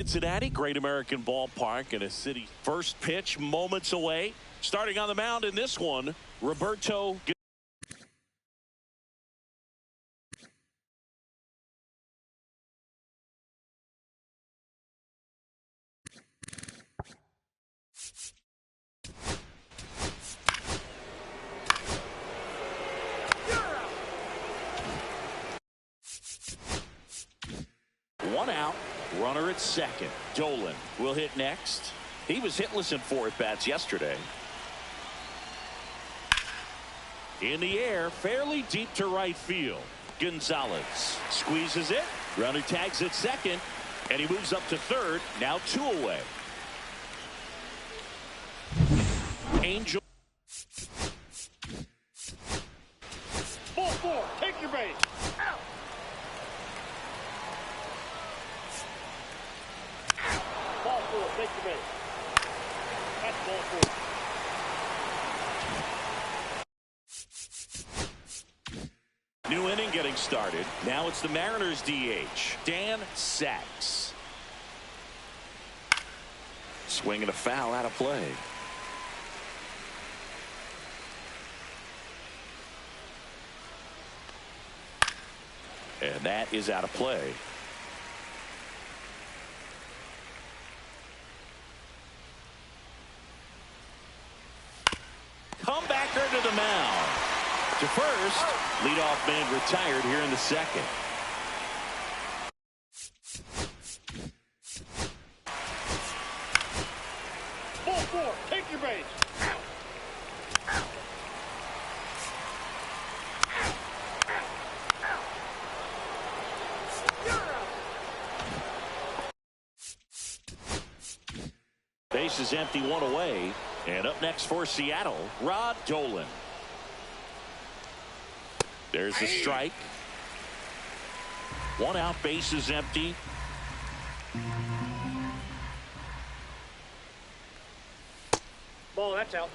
Cincinnati, Great American Ballpark in a city. First pitch moments away. Starting on the mound in this one, Roberto. One out, runner at second. Dolan will hit next. He was hitless in 4 at-bats yesterday. In the air, fairly deep to right field. Gonzalez squeezes it. Runner tags at second, and he moves up to third. Now 2 away. Angel. Ball 4, take your base. Out. Ball 4, take your base. That's ball 4. New inning getting started. Now it's the Mariners DH, Dan Sachs. Swinging a foul out of play. And that is out of play. Comebacker to the mound. To first, leadoff man retired here in the second. Ball 4, take your base. Base is empty, 1 away. And up next for Seattle, Rod Dolan. There's the strike. 1 out, base is empty. Ball, that's out.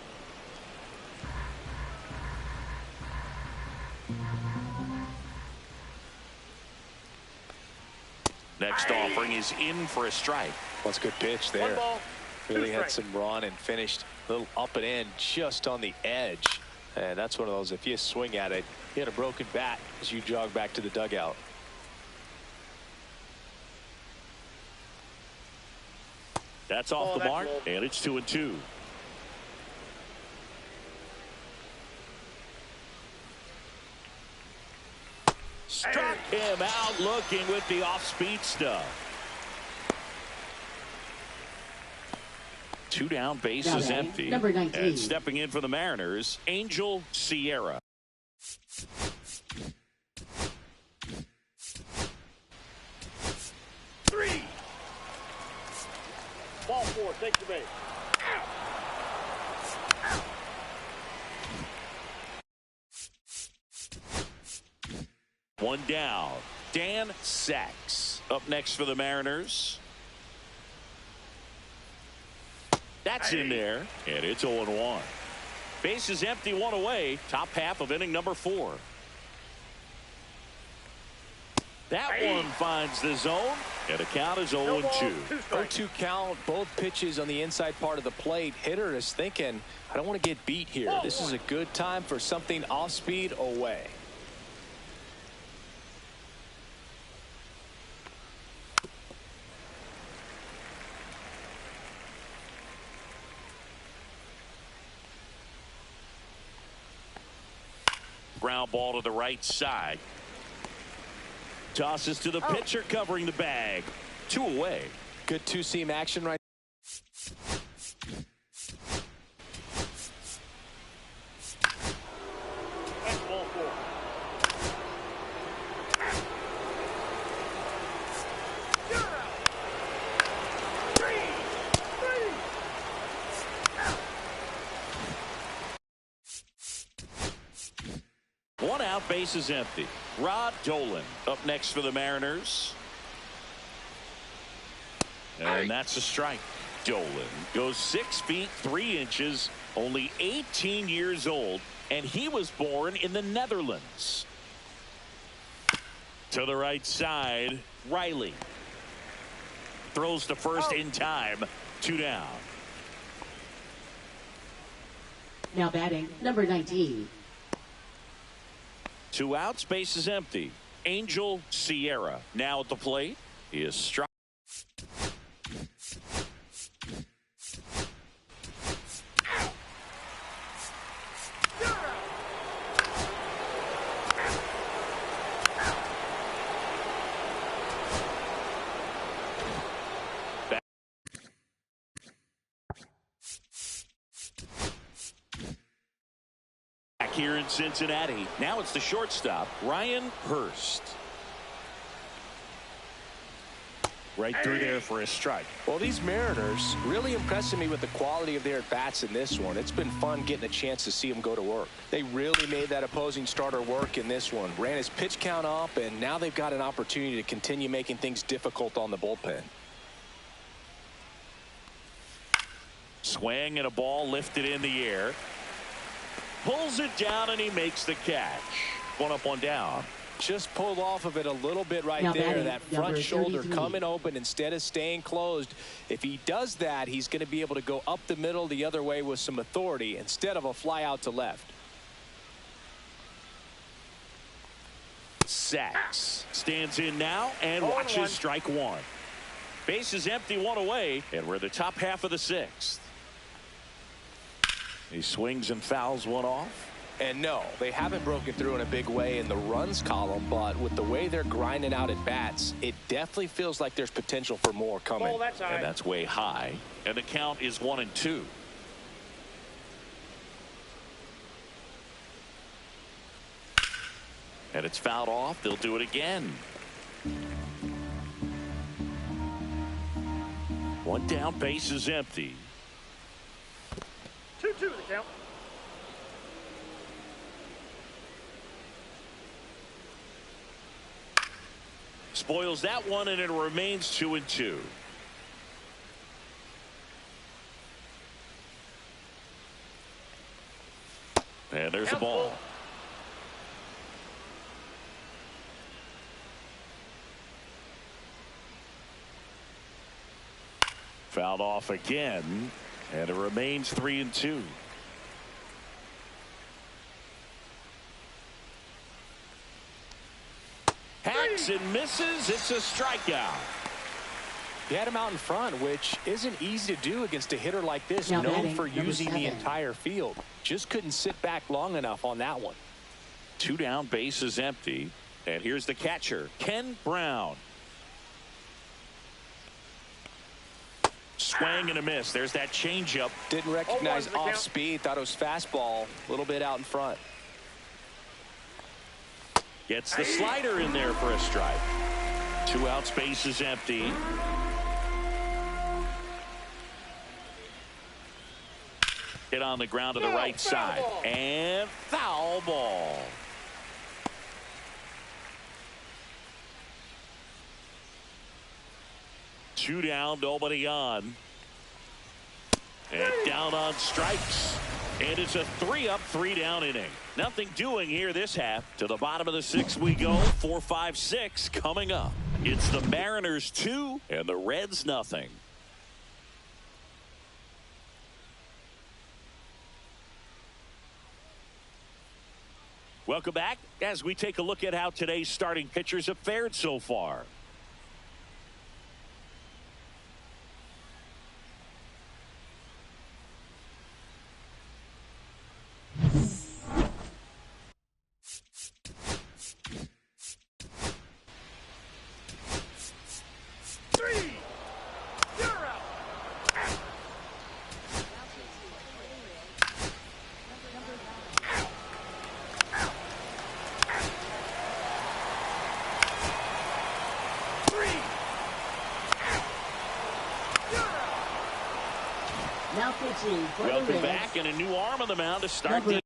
Next offering is in for a strike. That's a good pitch there. 1 ball. Really had some run and finished a little up and in just on the edge. And that's one of those, if you swing at it, you hit a broken bat as you jog back to the dugout. That's off the mark, and it's 2-2. Struck him out looking with the off-speed stuff. 2 down, base is empty. Number 19. And stepping in for the Mariners, Angel Sierra. Ball 4, take your base. One down. Dan Sachs up next for the Mariners. That's in there, and it's 0-1. Base is empty, 1 away. Top half of inning number 4. That one finds the zone, and the count is 0-2. 0-2 count, both pitches on the inside part of the plate. Hitter is thinking, I don't want to get beat here. This is a good time for something off speed away. Ground ball to the right side. Tosses to the pitcher covering the bag. 2 away. Good 2-seam action right. That's ball 4. One out, base is empty. Rod Dolan up next for the Mariners. And that's a strike. Dolan goes 6 feet 3 inches, only 18 years old, and he was born in the Netherlands. To the right side, Riley. throws to first in time. 2 down. Now batting, number 19. 2 outs, base is empty. Angel Sierra now at the plate. He is struck. Back here in Cincinnati. Now it's the shortstop, Ryan Hurst. Right through there for a strike. Well, these Mariners really impressing me with the quality of their at-bats in this one. It's been fun getting a chance to see them go to work. They really made that opposing starter work in this one. Ran his pitch count up, and now they've got an opportunity to continue making things difficult on the bullpen. Swing and a ball lifted in the air. Pulls it down and he makes the catch. 1 up, 1 down. Just pulled off of it a little bit right Now there. batting, That front shoulder 33. coming open instead of staying closed. If he does that, he's going to be able to go up the middle the other way with some authority instead of a fly out to left. Sacks stands in now and watches strike 1. Base is empty, 1 away, and we're the top half of the 6th. He swings and fouls 1 off. And no, they haven't broken through in a big way in the runs column, but with the way they're grinding out at bats, it definitely feels like there's potential for more coming. Oh, that's high. And that's way high. And the count is 1-2. And it's fouled off. They'll do it again. 1 down, base is empty. 2-2 the count. Spoils that one, and it remains 2-2. And there's a ball. Fouled off again, and it remains 3-2. Hacks and misses. It's a strikeout. He had him out in front, which isn't easy to do against a hitter like this, Now known batting, for number using the 7. entire field. Just couldn't sit back long enough on that one. 2 down, base is empty. And here's the catcher, Ken Brown. Swing and a miss. There's that changeup. Didn't recognize 0-1 the off count. speed. Thought it was fastball. A little bit out in front. Gets the slider in there for a strike. 2 outs, base is empty. Hit on the ground to the right side. And foul ball. Two down, nobody on. And down on strikes. And it's a 3-up, 3-down inning. Nothing doing here this half. To the bottom of the 6th we go. 4, 5, 6 coming up. It's the Mariners 2 and the Reds nothing. Welcome back as we take a look at how today's starting pitchers have fared so far. Now pitching for the Welcome Reds. back, and a new arm on the mound to start the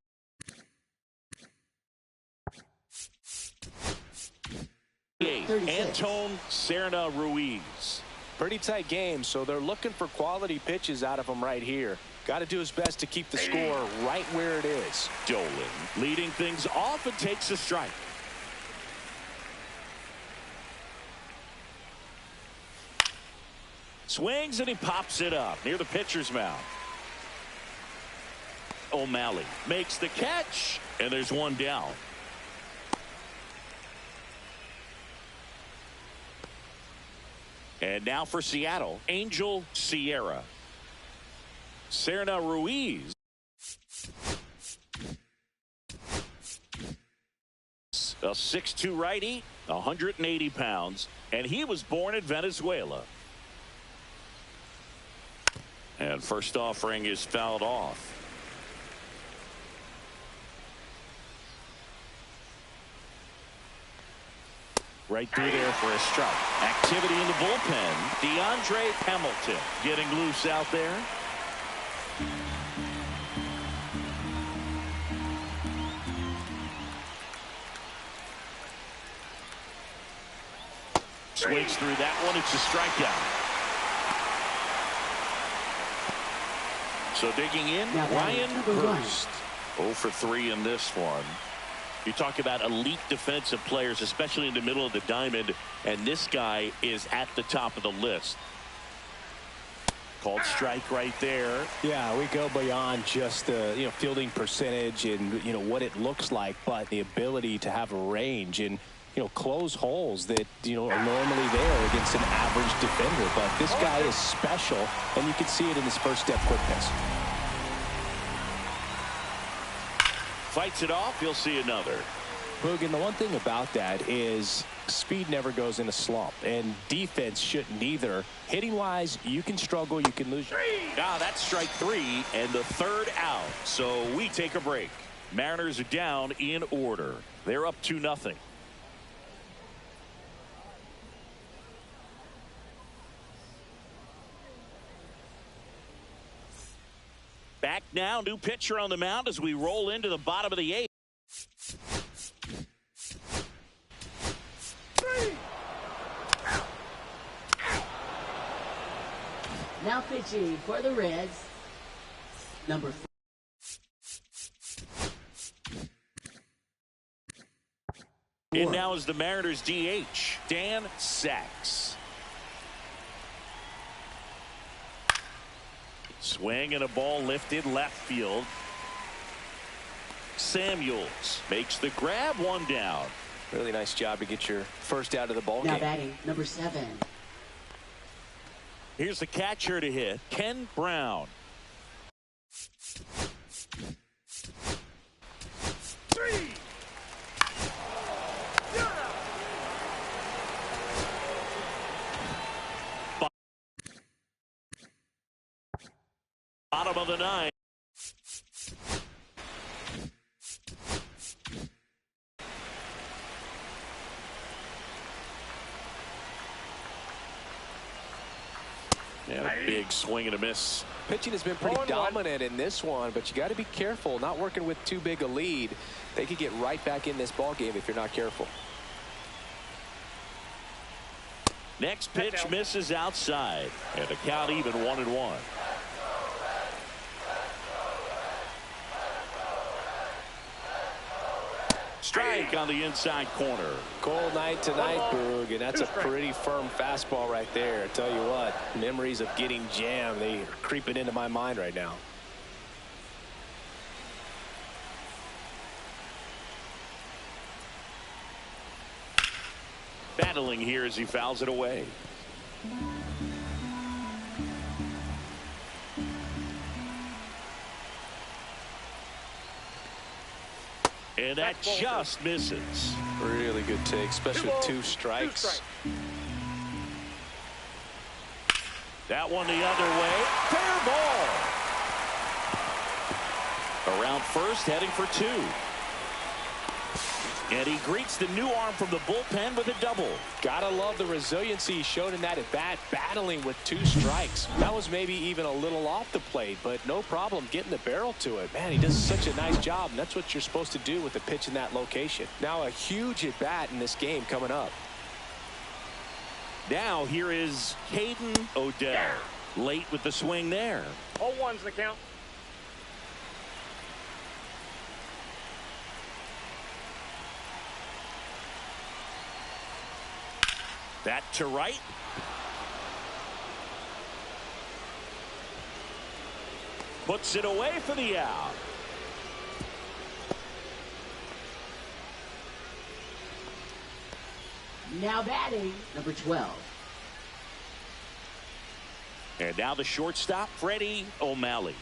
eighth. Antone Serna Ruiz. Pretty tight game, so they're looking for quality pitches out of him right here. Got to do his best to keep the score right where it is. Dolan leading things off and takes a strike. Swings and he pops it up near the pitcher's mound. O'Malley makes the catch, and there's one down. And now for Seattle, Angel Sierra. Serna Ruiz. A 6'2" righty, 180 pounds, and he was born in Venezuela. And first offering is fouled off. Right through there for a strike. Activity in the bullpen. DeAndre Hamilton getting loose out there. Swings through that one. It's a strikeout. So digging in, Ryan Hurst. 0 for 3 in this one. You talk about elite defensive players, especially in the middle of the diamond, and this guy is at the top of the list. Called strike right there. Yeah, we go beyond just the fielding percentage and what it looks like, but the ability to have a range and close holes that are normally there against an average defender. But this guy is special, and you can see it in his first step quickness. Fights it off. You'll see another. Boog, and the one thing about that is speed never goes in a slump, and defense shouldn't either. Hitting wise, you can struggle, you can lose. That's strike 3 and the third out. So we take a break. Mariners are down in order. They're up 2-0. Back now, new pitcher on the mound as we roll into the bottom of the 8th. Now pitching for the Reds, number 4. And now is the Mariners DH, Dan Sachs. Swing and a ball lifted left field. Samuels makes the grab, one down. Really nice job to get your first out of the ball Now game. batting, number 7. Here's the catcher to hit, Ken Brown. Bottom of the 9th. And a big swing and a miss. Pitching has been pretty dominant in this one, but you got to be careful. Not working with too big a lead. They could get right back in this ball game if you're not careful. Next pitch misses outside, and the count even 1-1. Strike on the inside corner. Cold night tonight, Boog, and that's a pretty firm fastball right there. I tell you what, memories of getting jammed, they are creeping into my mind right now. Battling here as he fouls it away. And that just misses. Really good take, especially with 2 strikes. That one the other way. Fair ball. Around first, heading for 2. And he greets the new arm from the bullpen with a double. Gotta love the resiliency he showed in that at bat, battling with 2 strikes. That was maybe even a little off the plate, but no problem getting the barrel to it. Man, he does such a nice job, and that's what you're supposed to do with a pitch in that location. Now a huge at bat in this game coming up. Now here is Caden Odell. Late with the swing there. 0-1's the count. That to right. puts it away for the out. Now batting, number 12. And now the shortstop, Freddie O'Malley.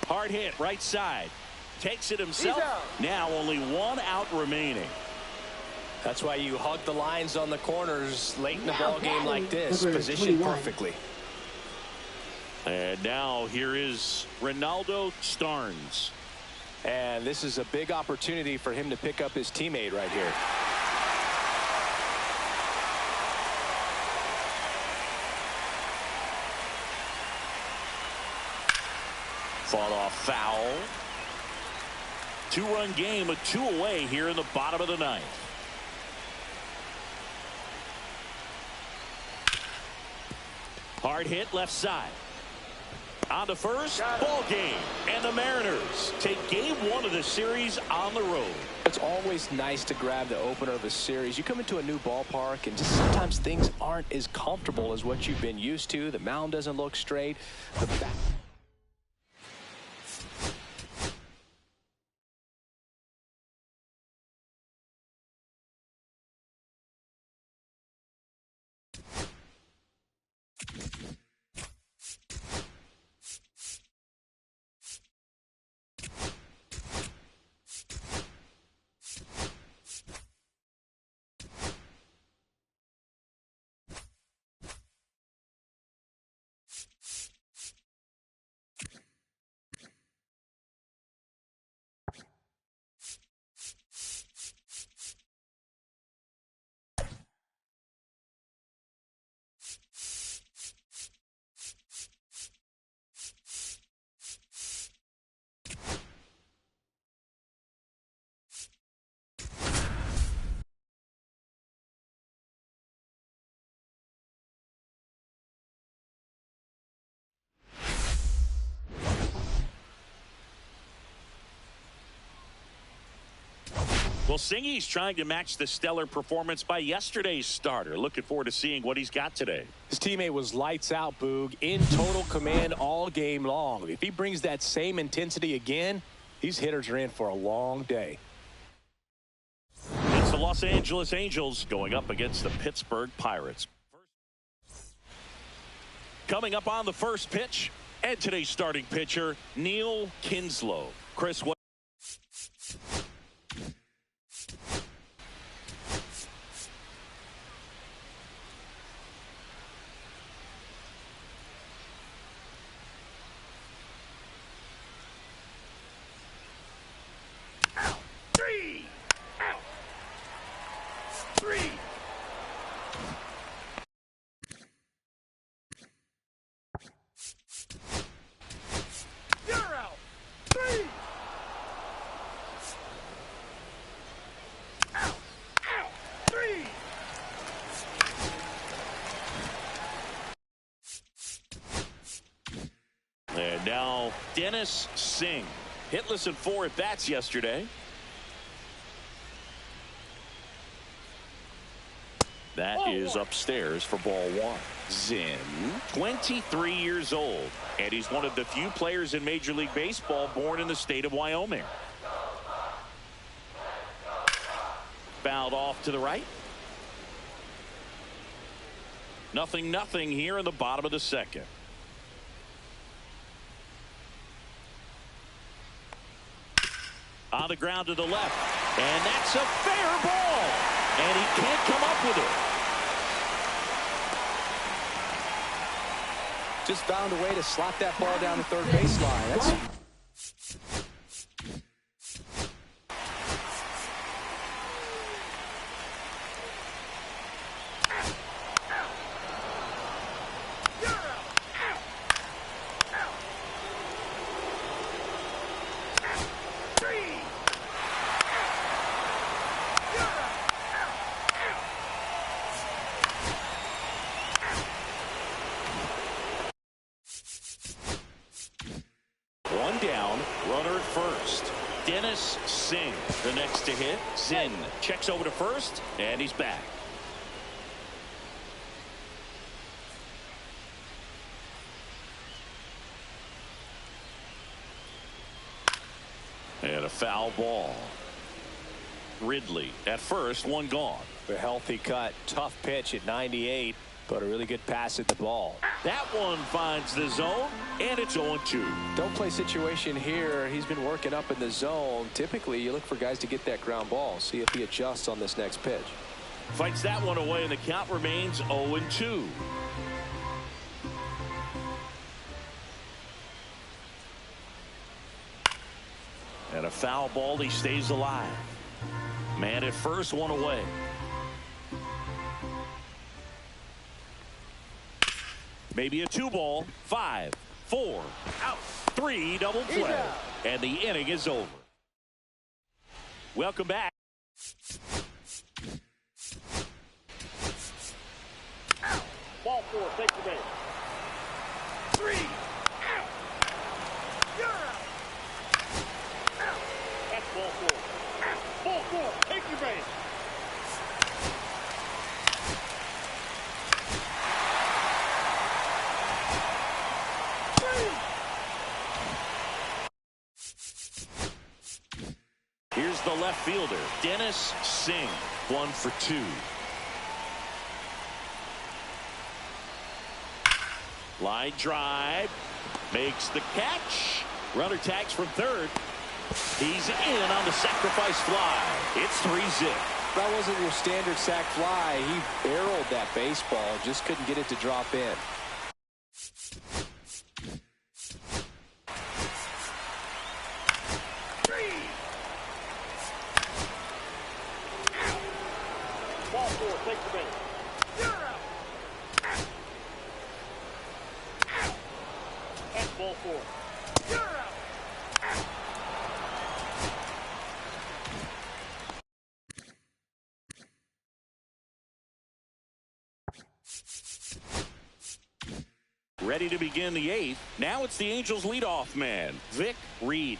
Hard hit, right side. Takes it himself. Now only one out remaining. That's why you hug the lines on the corners late in the ball game like this. Number Positioned 21. perfectly. And now here is Ronaldo Starnes. And this is a big opportunity for him to pick up his teammate right here. Fought off foul. Two-run game with 2 away here in the bottom of the 9th. Hard hit left side. On to first, ball game. And the Mariners take game 1 of the series on the road. It's always nice to grab the opener of a series. You come into a new ballpark and just sometimes things aren't as comfortable as what you've been used to. The mound doesn't look straight. The back Well, Singy's trying to match the stellar performance by yesterday's starter. Looking forward to seeing what he's got today. His teammate was lights out, Boog, in total command all game long. If he brings that same intensity again, these hitters are in for a long day. It's the Los Angeles Angels going up against the Pittsburgh Pirates. Coming up on the first pitch, and today's starting pitcher, Neil Kinslow. Chris, what? And now Dennis Singh, hitless in 4 at-bats yesterday. That is upstairs for ball 1. Zinn, 23 years old, and he's one of the few players in Major League Baseball born in the state of Wyoming. Fouled off to the right. 0-0 here in the bottom of the 2nd. On the ground to the left, and that's a fair ball, and he can't come up with it. Just found a way to slot that ball down the third baseline. That's Runner at first. Dennis Singh, the next to hit. Singh checks over to first, and he's back. And a foul ball. Ridley at first, one gone. A healthy cut. Tough pitch at 98, but a really good pass at the ball. That one finds the zone, and it's 0-2. Don't play situation here. He's been working up in the zone. Typically, you look for guys to get that ground ball. See if he adjusts on this next pitch. Fights that one away, and the count remains 0-2. And a foul ball. He stays alive. Man at first, one away. Maybe a 2-ball. 5, 4, out. 3, double play. And the inning is over. Welcome back. Ball 4, take the base. 3, out. You're out. That's ball 4. Ball 4, take your base. Here's the left fielder, Dennis Singh, 1 for 2. Line drive, makes the catch. Runner tags from third. He's in on the sacrifice fly. It's 3-zip. That wasn't your standard sac fly. He barreled that baseball, just couldn't get it to drop in. Ball 4, take the base. You're out. That's ball 4. You're out. Ready to begin the 8th. Now it's the Angels leadoff man, Vic Reed.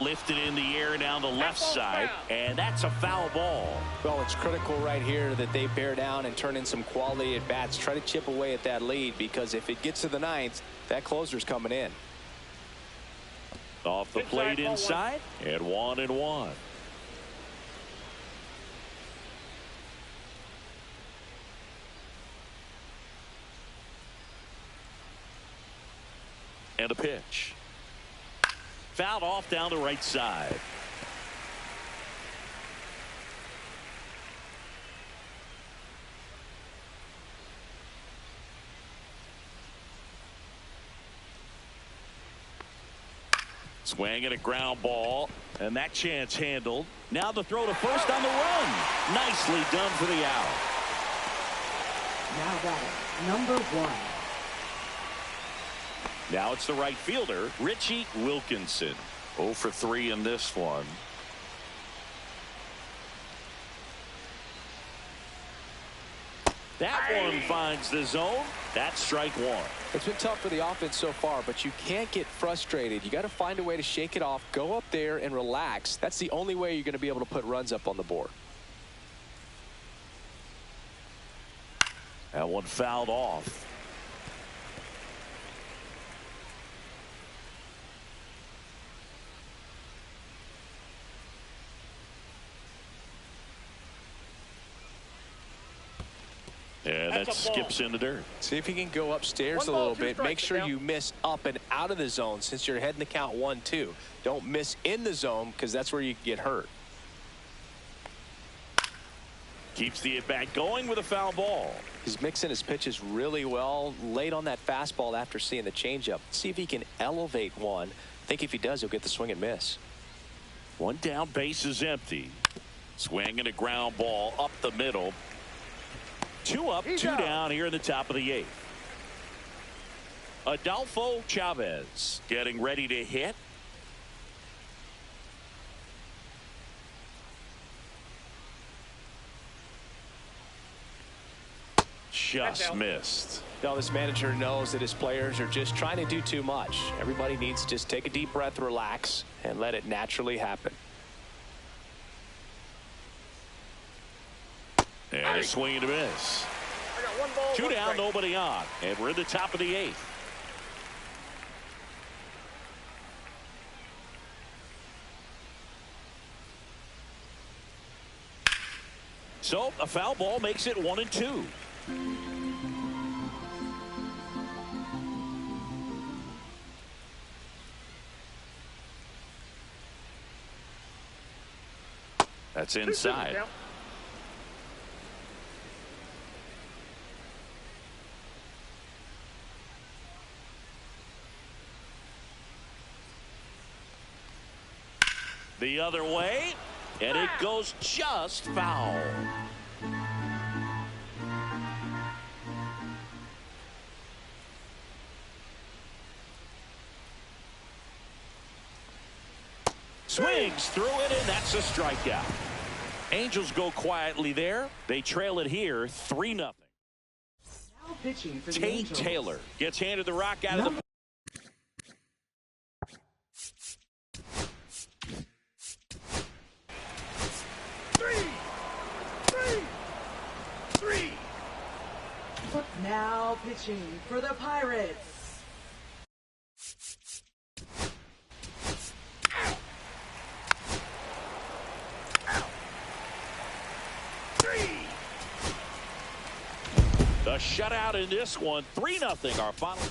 Lifted in the air down the left side, and that's a foul ball. Well, it's critical right here that they bear down and turn in some quality at bats. Try to chip away at that lead, because if it gets to the 9th, that closer's coming in. Off the plate inside, and 1-1. And a pitch. Fouled off down the right side. Swing and a ground ball, and that chance handled. Now the throw to first on the run. Nicely done for the out. Now batting, number 1. Now it's the right fielder, Richie Wilkinson. 0 for 3 in this one. That one finds the zone. That's strike 1. It's been tough for the offense so far, but you can't get frustrated. You got to find a way to shake it off, go up there and relax. That's the only way you're going to be able to put runs up on the board. That one fouled off. And that skips in the dirt. See if you can go upstairs a little bit. Make sure you miss up and out of the zone since you're heading the count 1-2. Don't miss in the zone, because that's where you get hurt. Keeps the at-bat going with a foul ball. He's mixing his pitches really well. Late on that fastball after seeing the changeup. See if he can elevate one. I think if he does, he'll get the swing and miss. One down, base is empty. Swing and a ground ball up the middle. 2 up, 2 down here in the top of the 8th. Adolfo Chavez getting ready to hit. just missed. No, this manager knows that his players are just trying to do too much. Everybody needs to just take a deep breath, relax, and let it naturally happen. And a swing and a miss. I got one ball, 2 one down, strike. nobody on. And we're in the top of the 8th. So a foul ball makes it 1-2. That's inside. Now. The other way, and it goes just foul. Swings through it, and that's a strikeout. Angels go quietly there. They trail it here 3-0. Now pitching for the Tate Angels. Taylor gets handed the rock out of the. Now pitching for the Pirates. The shutout in this one, 3-0 our final.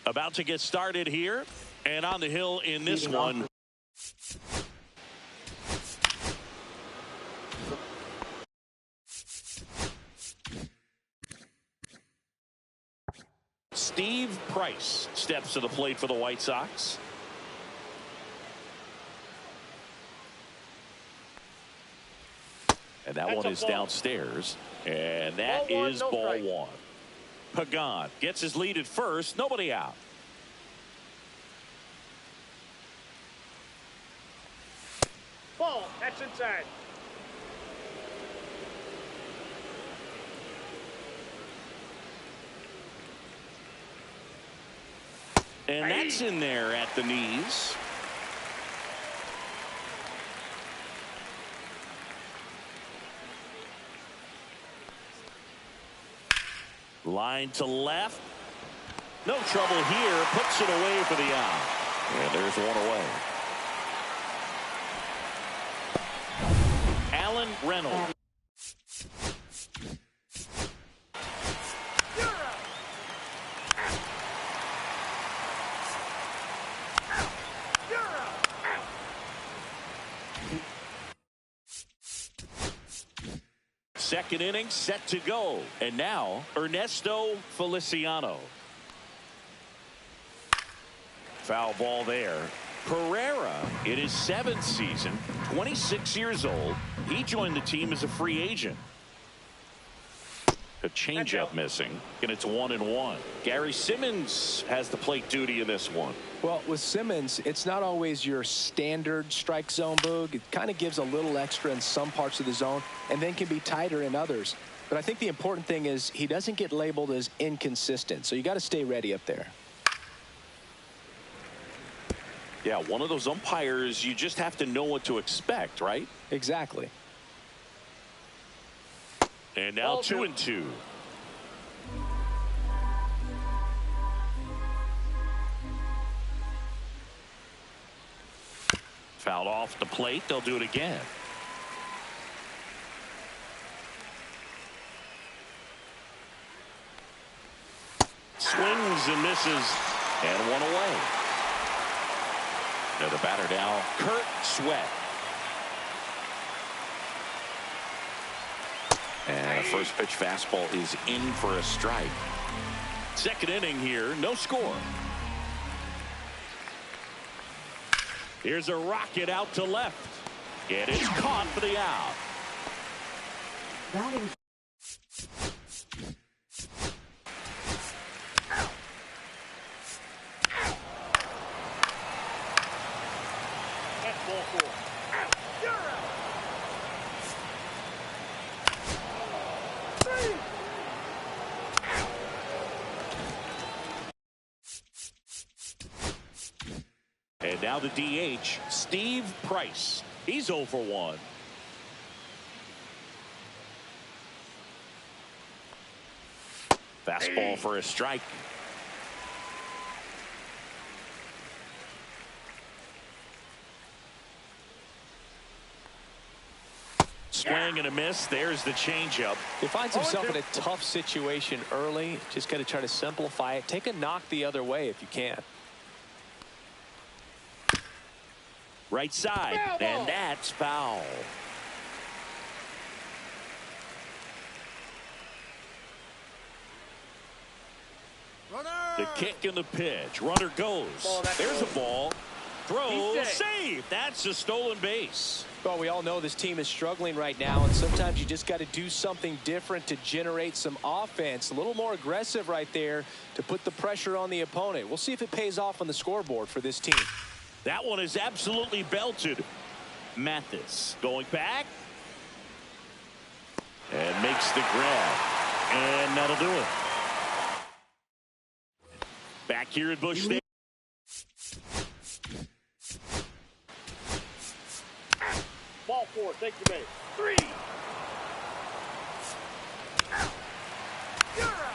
About to get started here, and on the hill in this one. Steve Price steps to the plate for the White Sox. And that one is downstairs, and that is ball one. Pagan gets his lead at first, nobody out. Ball, that's inside. And that's in there at the knees. Line to left. No trouble here. Puts it away for the out. And there's one away. Alan Reynolds. Second inning set to go. And now Ernesto Feliciano. Foul ball there. Pereira, in his 7th season, 26 years old. He joined the team as a free agent. A changeup missing, and it's 1-1. Gary Simmons has the plate duty in this one. Well, with Simmons, it's not always your standard strike zone, Boog. It kind of gives a little extra in some parts of the zone and then can be tighter in others. But I think the important thing is he doesn't get labeled as inconsistent, so you got to stay ready up there. Yeah, one of those umpires, you just have to know what to expect, right? Exactly. And now 2-2. Fouled off the plate. They'll do it again. Swings and misses, and one away. Now the batter now, Kurt Sweat. And a first pitch fastball is in for a strike. Second inning here, no score. Here's a rocket out to left. And it's caught for the out. Batting. That's ball 4. You're out. And now the DH, Steve Price. He's 0 for 1. Fastball for a strike. Swing and a miss. There's the changeup. He finds himself in a tough situation early. Just got to try to simplify it. Take a knock the other way if you can. Right side, and that's foul. The kick and the pitch. Runner goes. There's a ball. Throw, save. That's a stolen base. Well, we all know this team is struggling right now, and sometimes you just got to do something different to generate some offense. A little more aggressive right there to put the pressure on the opponent. We'll see if it pays off on the scoreboard for this team. That one is absolutely belted. Mathis going back. And makes the grab. And that'll do it. Back here at Busch Stadium. Ball 4. Take the base. 3. You're out.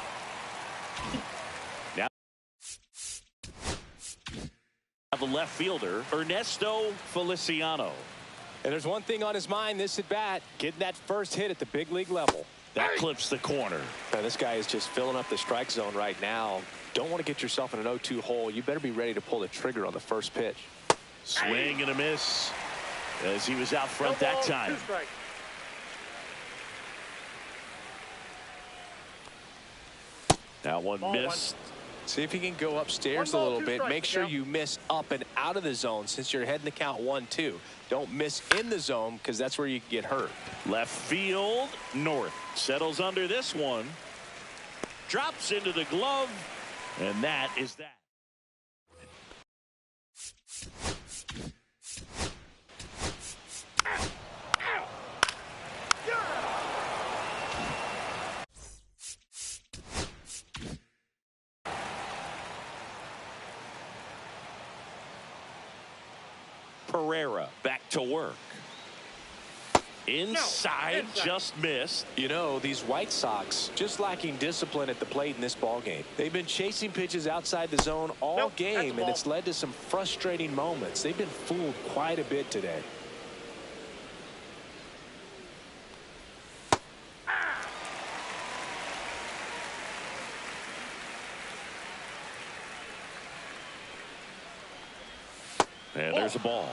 Now the left fielder, Ernesto Feliciano. And there's one thing on his mind this at bat, getting that first hit at the big league level. That clips the corner. Now, this guy is just filling up the strike zone right now. Don't want to get yourself in an 0-2 hole. You better be ready to pull the trigger on the first pitch. Swing and a miss as he was out front that time. 2 strikes. That one missed. See if you can go upstairs a little bit. Make sure you miss up and out of the zone since you're heading the count 1-2. Don't miss in the zone because that's where you can get hurt. Left field, North settles under this one. Drops into the glove, and that is that. Pereira back to work. Inside, just missed. You know, these White Sox just lacking discipline at the plate in this ball game. They've been chasing pitches outside the zone all game, and it's led to some frustrating moments. They've been fooled quite a bit today. And there's a ball.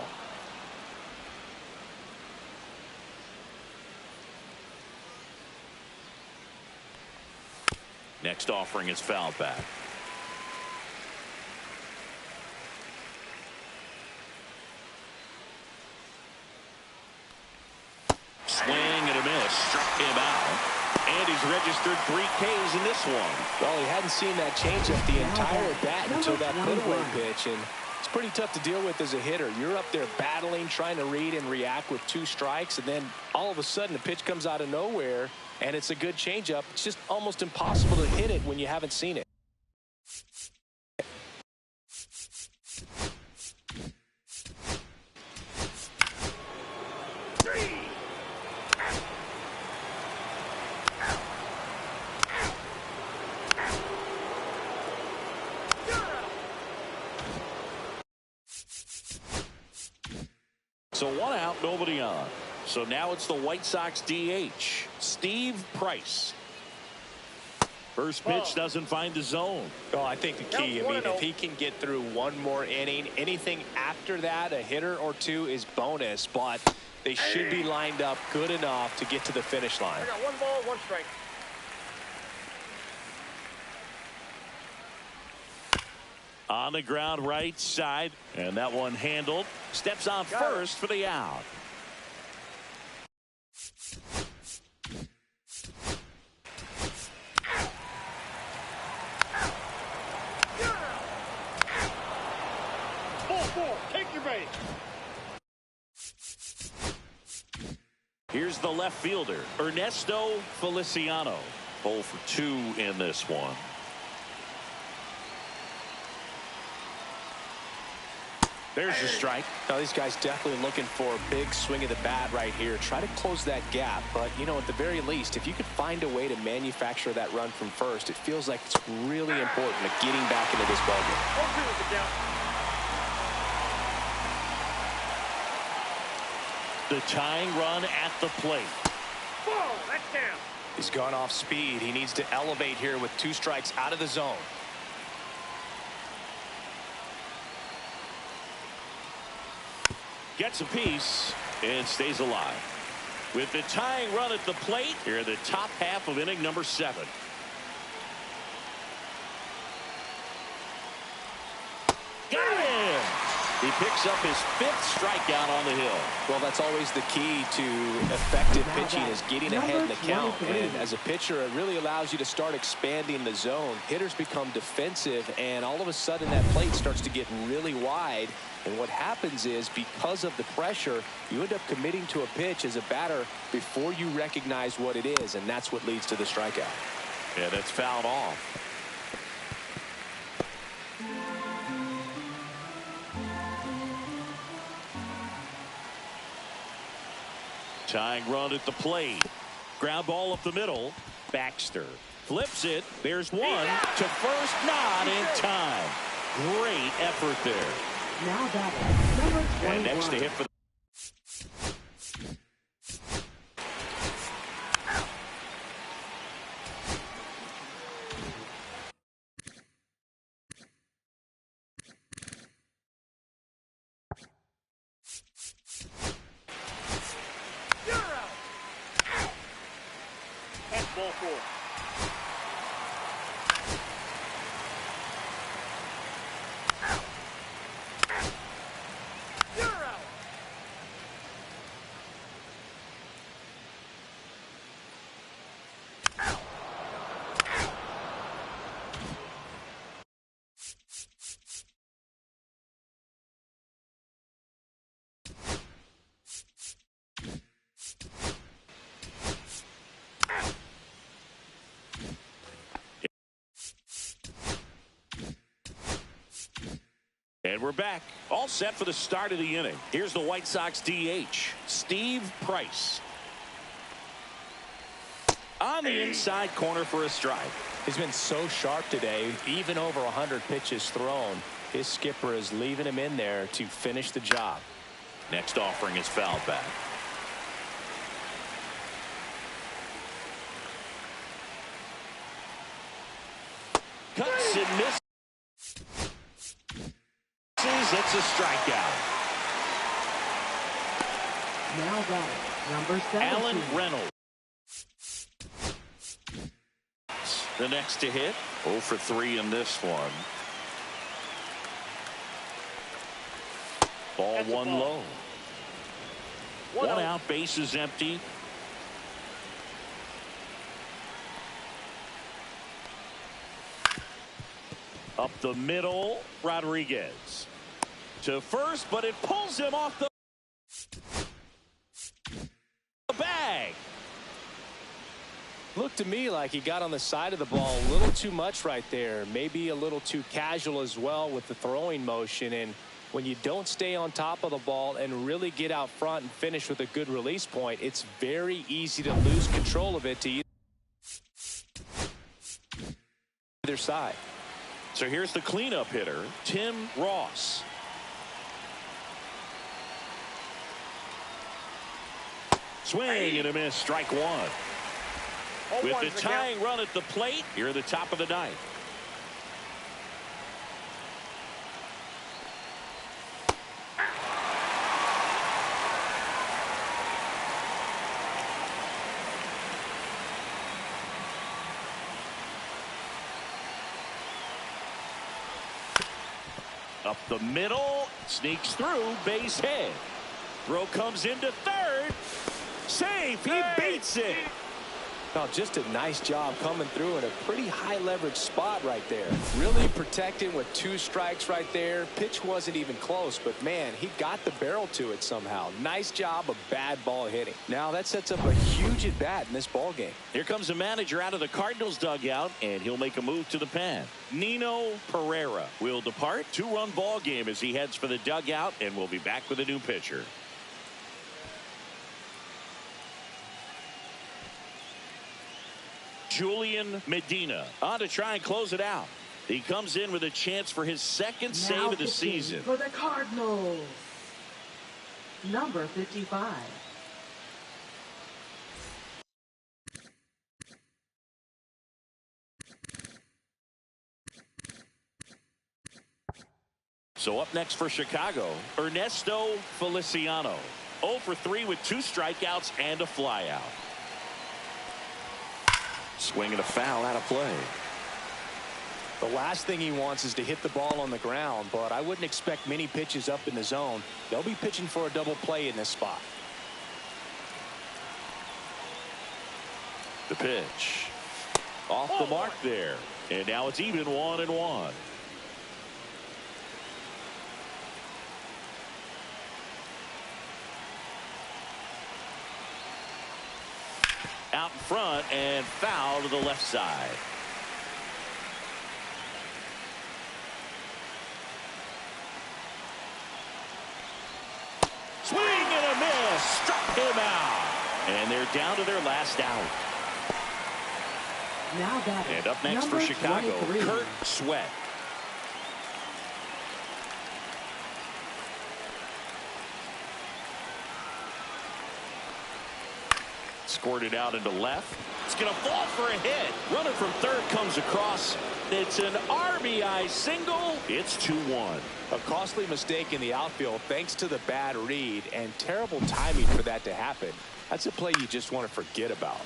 Next offering is fouled back. struck him out. And he's registered 3 Ks in this one. Well, he hadn't seen that changeup the entire bat until that put-away pitch, and it's pretty tough to deal with as a hitter. You're up there battling, trying to read and react with 2 strikes, and then all of a sudden the pitch comes out of nowhere, and it's a good changeup. It's just almost impossible to hit it when you haven't seen it. So 1 out, nobody on. So now it's the White Sox DH, Steve Price. First pitch doesn't find the zone. Oh, I think the key, if he can get through 1 more inning, anything after that, a hitter or 2 is bonus, but they should be lined up good enough to get to the finish line. I got 1 ball, 1 strike. On the ground right side, and that one handled. Steps on first for the out. Ball, take your base. Here's the left fielder, Ernesto Feliciano. 0 for 2 in this one. There's your strike. Now, these guys definitely looking for a big swing of the bat right here. Try to close that gap. But, you know, at the very least, if you could find a way to manufacture that run from first, it feels like it's really important to getting back into this ballgame. The tying run at the plate. Ball, that's down. He's gone off speed. He needs to elevate here with 2 strikes out of the zone. Gets a piece and stays alive. With the tying run at the plate, here in the top half of inning number 7. Got him! He picks up his 5th strikeout on the hill. Well, that's always the key to effective pitching, is getting ahead in the count. And as a pitcher, it really allows you to start expanding the zone. Hitters become defensive, and all of a sudden that plate starts to get really wide. And what happens is, because of the pressure, you end up committing to a pitch as a batter before you recognize what it is, and that's what leads to the strikeout. Yeah, that's fouled off. Tying run at the plate. Ground ball up the middle. Baxter flips it. There's one to first, not in time. Great effort there. Now that number 21. And next to hit for the Ball 4. And we're back, all set for the start of the inning. Here's the White Sox DH, Steve Price. On the inside corner for a strike. He's been so sharp today, even over 100 pitches thrown. His skipper is leaving him in there to finish the job. Next offering is fouled back. Cuts and misses. It's a strikeout. Now that number 17. Alan Reynolds. The next to hit. 0 for 3 in this one. Ball That's 1 ball. low. One out, base is empty. Up the middle, Rodriguez. To first, but it pulls him off the bag. Looked to me like he got on the side of the ball a little too much right there. Maybe a little too casual as well with the throwing motion. And when you don't stay on top of the ball and really get out front and finish with a good release point, it's very easy to lose control of it to either side. So here's the cleanup hitter, Tim Ross. Swing and a miss, strike one. With the tying run at the plate, here at the top of the ninth. Up the middle, sneaks through, base hit. Throw comes into third. Safe, he beats it. Oh, just a nice job coming through in a pretty high leverage spot right there. Really protecting with 2 strikes right there. Pitch wasn't even close, but man, he got the barrel to it somehow. Nice job of bad ball hitting. Now that sets up a huge at bat in this ball game. Here comes the manager out of the Cardinals dugout, and he'll make a move to the pen. Nino Pereira will depart. 2-run ball game as he heads for the dugout, and we'll be back with a new pitcher. Julian Medina on to try and close it out. He comes in with a chance for his second save of the season. For the Cardinals, number 55. So up next for Chicago, Ernesto Feliciano. 0 for 3 with 2 strikeouts and a flyout. Swing and a foul out of play. The last thing he wants is to hit the ball on the ground, but I wouldn't expect many pitches up in the zone. They'll be pitching for a double play in this spot. The pitch. Off the mark there. And now it's even 1-1. Out in front and foul to the left side. Swing and a miss. Struck him out. And they're down to their last out. Now batting, and up next for Chicago, 23. Kurt Sweat. Squirted out into left. It's going to fall for a hit. Runner from third comes across. It's an RBI single. It's 2-1. A costly mistake in the outfield thanks to the bad read and terrible timing for that to happen. That's a play you just want to forget about.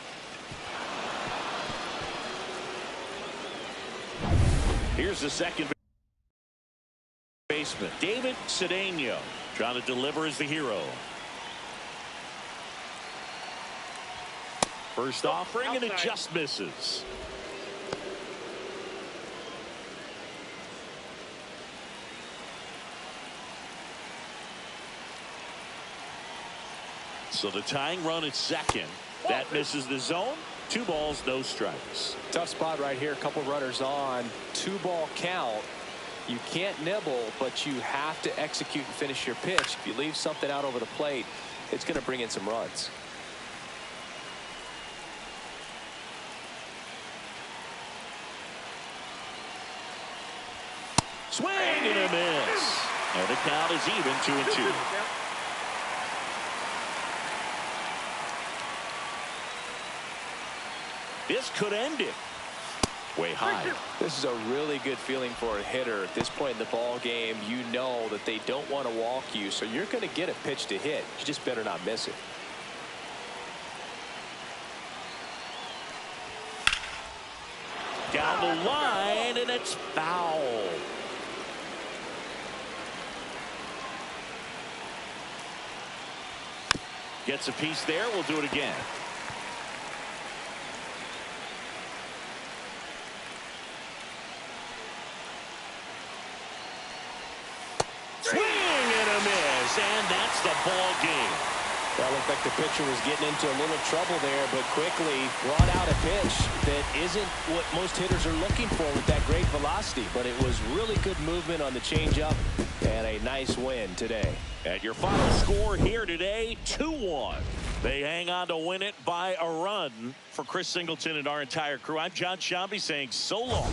Here's the second baseman, David Cedeno, trying to deliver as the hero. First offering, and it just misses. So the tying run at second. That misses the zone. 2 balls, no strikes. Tough spot right here. A couple runners on. 2-ball count. You can't nibble, but you have to execute and finish your pitch. If you leave something out over the plate, it's going to bring in some runs. Swing and a miss. And the count is even 2-2. This could end it. Way high. This is a really good feeling for a hitter. At this point in the ball game, you know that they don't want to walk you, so you're going to get a pitch to hit. You just better not miss it. Down the line, and it's foul. Gets a piece there. We'll do it again. ball game. That looked like the pitcher was getting into a little trouble there, but quickly brought out a pitch that isn't what most hitters are looking for with that great velocity. But it was really good movement on the changeup and a nice win today. And your final score here today, 2-1. They hang on to win it by a run. For Chris Singleton and our entire crew, I'm John Shambi saying so long.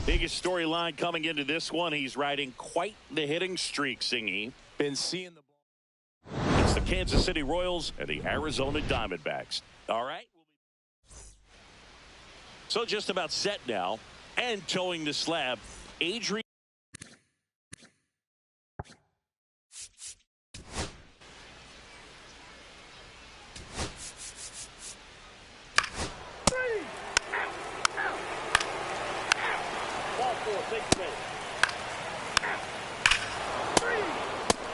Biggest storyline coming into this one. He's riding quite the hitting streak, Singy. Been seeing the ball. It's the Kansas City Royals and the Arizona Diamondbacks. All right. So just about set now. And towing the slab, Adrian. Take the base.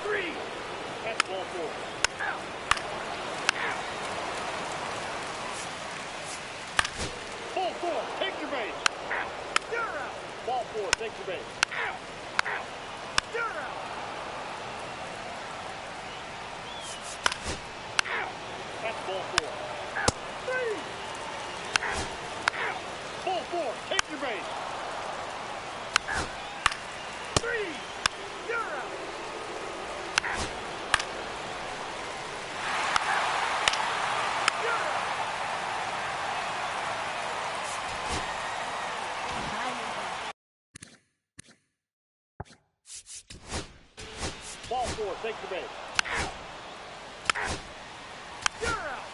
Three. That's ball four. Ball four. Take your base. You're out. Ball four. Take your base. You're out. That's ball four. Three. Ball four. Take your base. Three. You're out. You're out. Ball four. Take the base. You're out.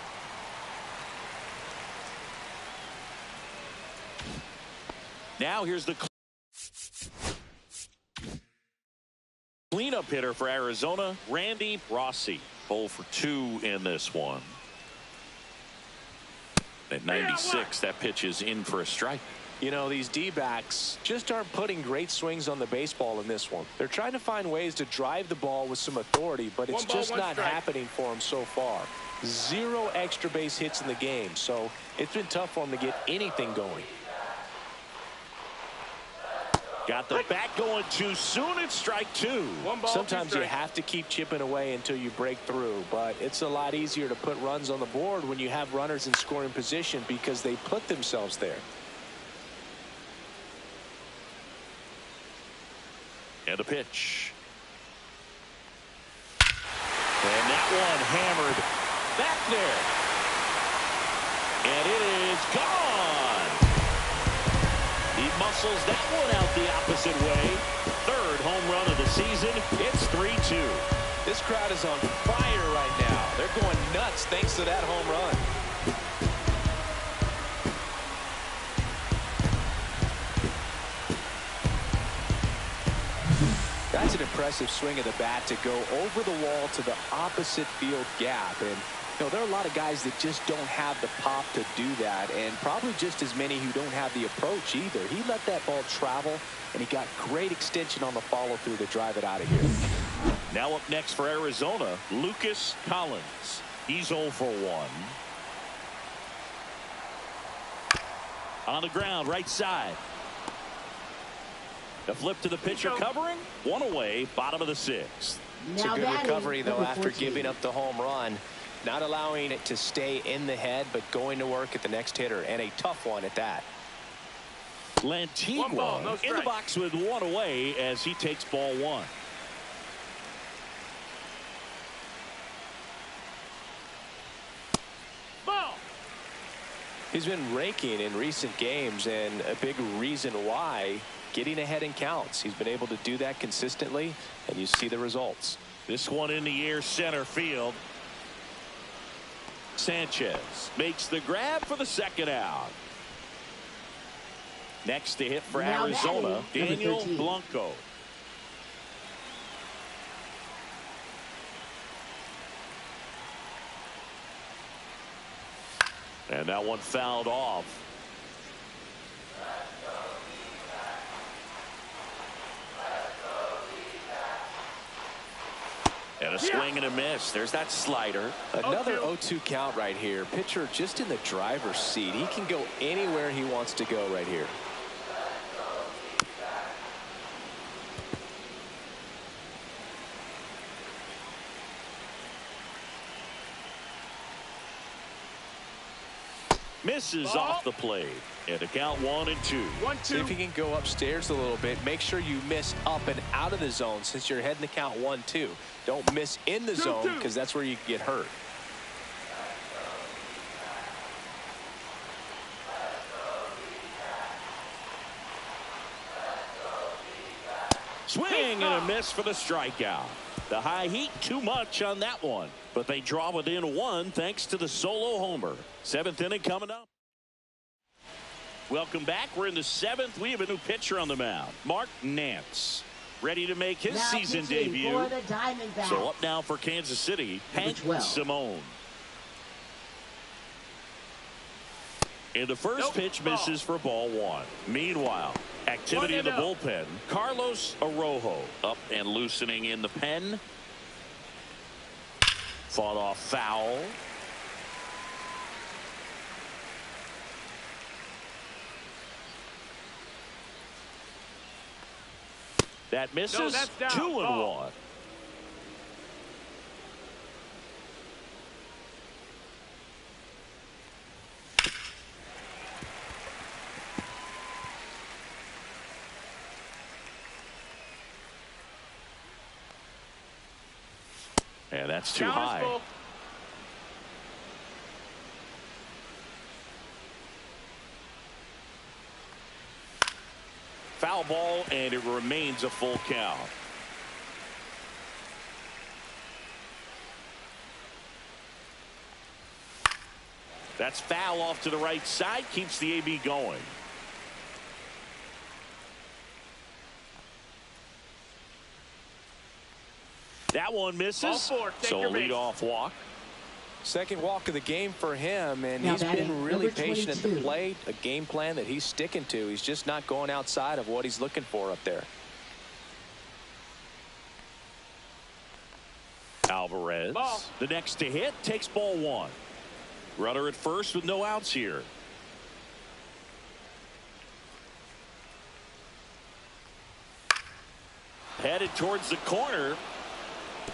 Now here's the cleanup hitter for Arizona, Randy Rossi. 0 for 2 in this one. At 96, that pitch is in for a strike. You know, these D-backs just aren't putting great swings on the baseball in this one. They're trying to find ways to drive the ball with some authority, but it's just not happening for them so far. 0 extra base hits in the game, so it's been tough for them to get anything going. Got the bat going too soon. It's strike 2. Sometimes you have to keep chipping away until you break through, but it's a lot easier to put runs on the board when you have runners in scoring position because they put themselves there. And a pitch. And that one hammered back there. And it is gone. He muscles that one out the opposite way. 3rd home run of the season. It's 3-2. This crowd is on fire right now. They're going nuts thanks to that home run. That That's an impressive swing of the bat to go over the wall to the opposite field gap. And there are a lot of guys that just don't have the pop to do that, and probably just as many who don't have the approach either. He let that ball travel, and he got great extension on the follow-through to drive it out of here. Now up next for Arizona, Lucas Collins. He's 0 for 1. On the ground, right side. The flip to the pitcher covering. One away, bottom of the 6th. It's a good recovery, though, after giving up the home run. Not allowing it to stay in the head, but going to work at the next hitter, and a tough one at that. Lantigua in the box with 1 away as he takes ball 1. Ball. He's been raking in recent games, and a big reason why, getting ahead in counts. He's been able to do that consistently, and you see the results. This one in the air, center field. Sanchez makes the grab for the 2nd out. Next to hit for Arizona, Daniel Blanco. And that one fouled off. And a swing and a miss. There's that slider. Another 0-2 count right here. Pitcher just in the driver's seat. He can go anywhere he wants to go right here. Misses off the plate. And a count 1 and 2. 1-2. See if he can go upstairs a little bit. Make sure you miss up and out of the zone since you're heading to count 1-2. Don't miss in the zone because that's where you get hurt. Swing and a miss for the strikeout. The high heat too much on that one. But they draw within 1 thanks to the solo homer. 7th inning coming up. Welcome back. We're in the 7th. We have a new pitcher on the mound. Mark Nance. Ready to make his season debut. So up now for Kansas City, Hank Simone. And the first pitch misses for ball 1. Meanwhile, activity in the bullpen. Carlos Arrojo up and loosening in the pen. Fought off foul. That misses. 2-1. And that's too high. Foul ball, and it remains a full count. That's foul off to the right side, keeps the AB going. That one misses. So a leadoff walk. Second walk of the game for him, and he's been really patient at the plate. A game plan that he's sticking to. He's just not going outside of what he's looking for up there. Alvarez, the next to hit, takes ball 1. Runner at first with no outs here. Headed towards the corner,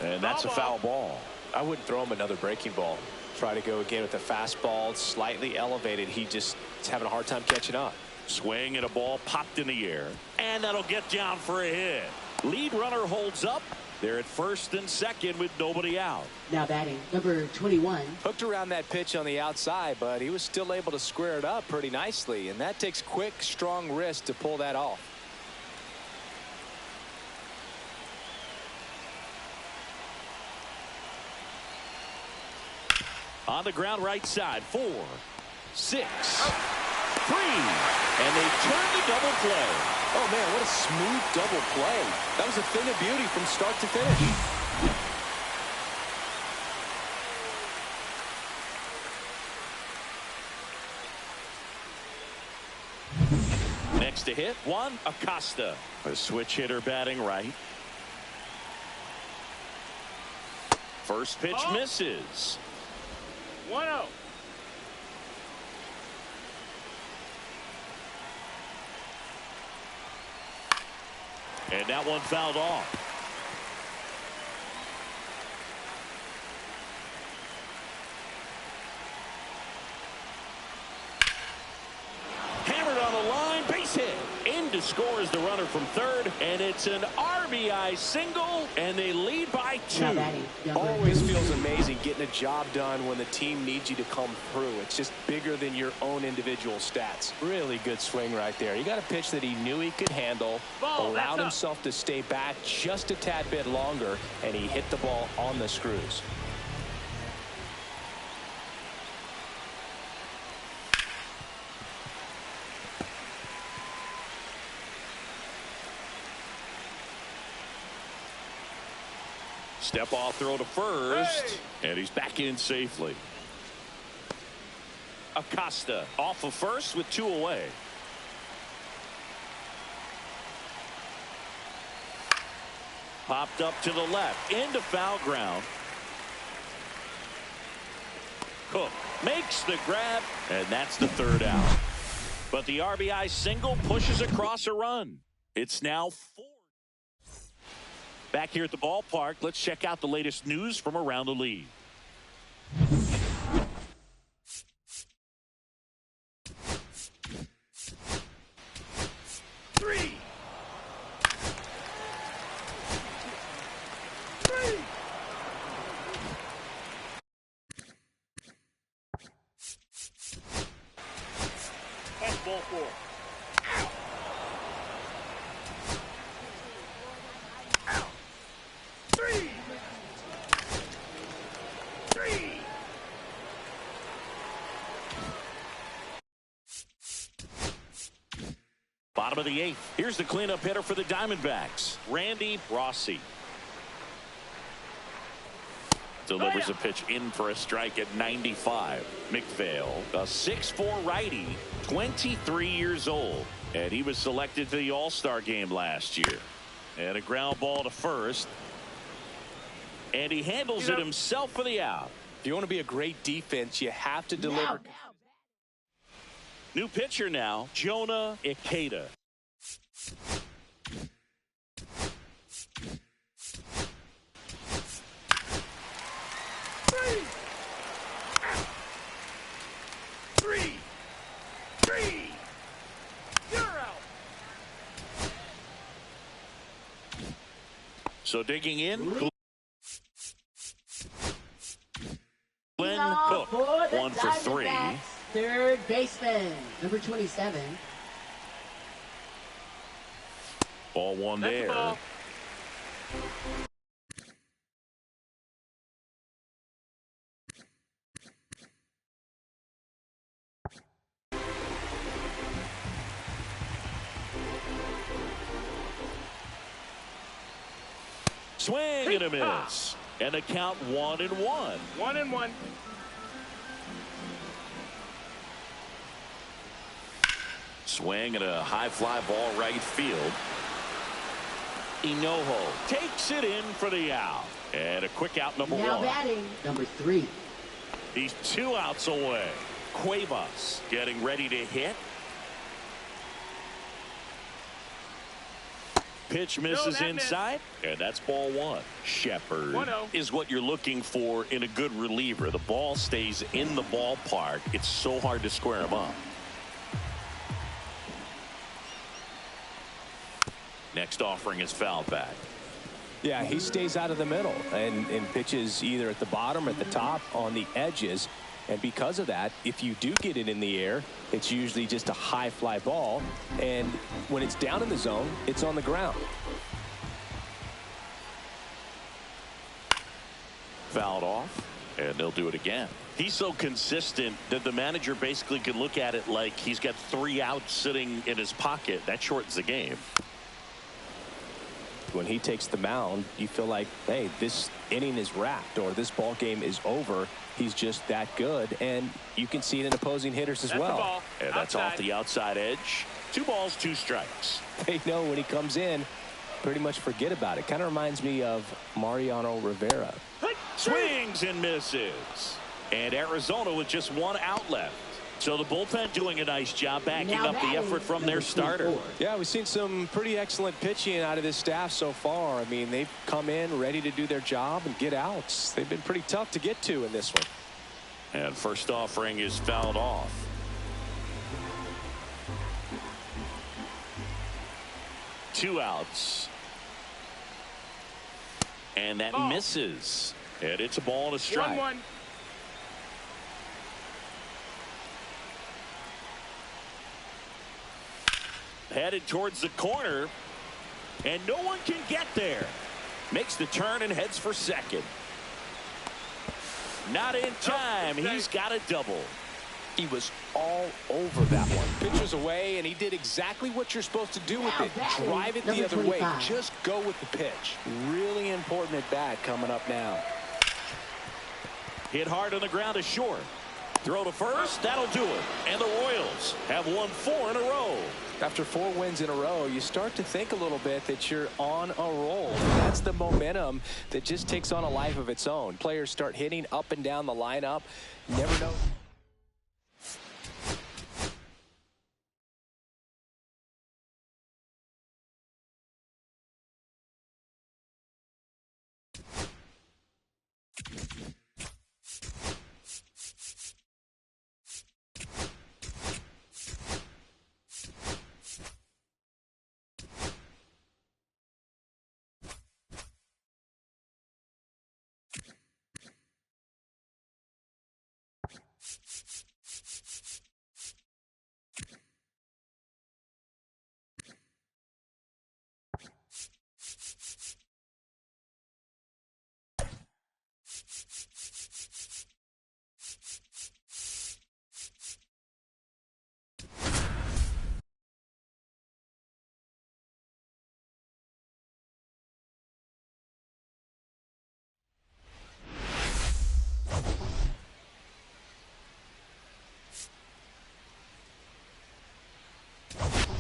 and that's a foul ball. I wouldn't throw him another breaking ball. Try to go again with a fastball. It's slightly elevated. He just is having a hard time catching up. Swing and a ball popped in the air. And that'll get down for a hit. Lead runner holds up. They're at first and second with nobody out. Now batting, number 21. Hooked around that pitch on the outside, but he was still able to square it up pretty nicely. And that takes quick, strong wrist to pull that off. On the ground right side, 4, 6. three. And they turn the double play. Oh, man, what a smooth double play. That was a thing of beauty from start to finish. Next to hit, Juan Acosta. A switch hitter batting right. First pitch misses. 1-0. And that one fouled off. Hammered on the line, base hit. In to score is the runner from third, and it's an RBI single, and they lead by 2. Always feels amazing getting a job done when the team needs you to come through. It's just bigger than your own individual stats. Really good swing right there. He got a pitch that he knew he could handle, allowed himself to stay back just a tad bit longer, and he hit the ball on the screws. Step off throw to first, and he's back in safely. Acosta off of first with 2 away. Popped up to the left into foul ground. Cook makes the grab, and that's the 3rd out. But the RBI single pushes across a run. It's now 4. Back here at the ballpark, let's check out the latest news from around the league. That's ball 4. Bottom of the 8th. Here's the cleanup hitter for the Diamondbacks, Randy Rossi. Delivers a pitch in for a strike at 95. McPhail, a 6'4" righty, 23 years old. And he was selected to the All-Star game last year. And a ground ball to first. And he handles it himself for the out. If you want to be a great defense, you have to deliver. New pitcher now, Jonah Ikeda. You're out. So digging in, Glenn Cook, 1 for 3. Third baseman, number 27. Ball 1 there. Ball. Swing and a miss. And the count 1-1. 1-1. Swing and a high fly ball right field. Inojo takes it in for the out. And a quick out, number 1. Now batting, number 3. He's 2 outs away. Cuevas getting ready to hit. Pitch misses inside, and that's ball 1. Shepard 1-0. is what you're looking for in a good reliever. The ball stays in the ballpark. It's so hard to square him up. Next offering is foul back. Yeah, he stays out of the middle and pitches either at the bottom or at the top on the edges. And because of that, if you do get it in the air, it's usually just a high fly ball. And when it's down in the zone, it's on the ground. Fouled off. And they'll do it again. He's so consistent that the manager basically can look at it like he's got 3 outs sitting in his pocket. That shortens the game. When he takes the mound, you feel like, hey, this inning is wrapped or this ball game is over. He's just that good, and you can see it in opposing hitters as well. And that's off the outside edge. 2 balls, 2 strikes. They know when he comes in, pretty much forget about it. Kind of reminds me of Mariano Rivera. Swings and misses. And Arizona with just 1 out left. So the bullpen doing a nice job backing up the effort from their starter. Yeah, we've seen some pretty excellent pitching out of this staff so far. I mean, they've come in ready to do their job and get outs. They've been pretty tough to get to in this one. And first offering is fouled off. Two outs. And that misses. And it's a ball and a strike. 1-1. Headed towards the corner, and no one can get there. Makes the turn and heads for second. Not in time. He's got a double. He was all over that one. Pitcher's away, and he did exactly what you're supposed to do with it. Drive it the other way. Just go with the pitch. Really important at bat coming up now. Hit hard on the ground to short. Throw to first. That'll do it. And the Royals have won 4 in a row. After 4 wins in a row, you start to think a little bit that you're on a roll. That's the momentum that just takes on a life of its own. Players start hitting up and down the lineup. Never know.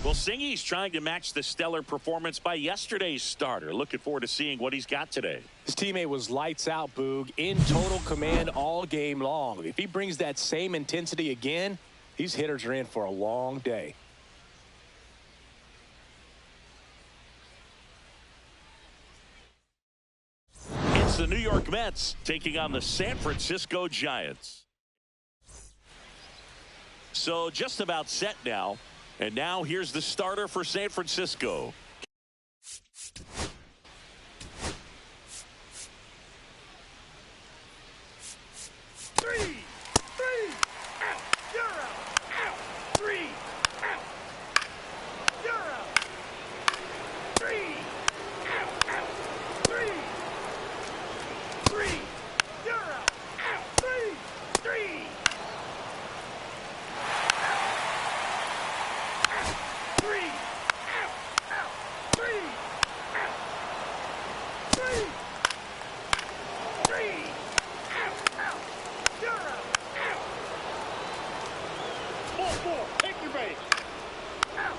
Well, Singy's trying to match the stellar performance by yesterday's starter. Looking forward to seeing what he's got today. His teammate was lights out, Boog, in total command all game long. If he brings that same intensity again, these hitters are in for a long day. It's the New York Mets taking on the San Francisco Giants. So just about set now. And now here's the starter for San Francisco. Three, out. You're out. 3, out. You're out. 3, out. 3, you're out. 3. Take your base. Out.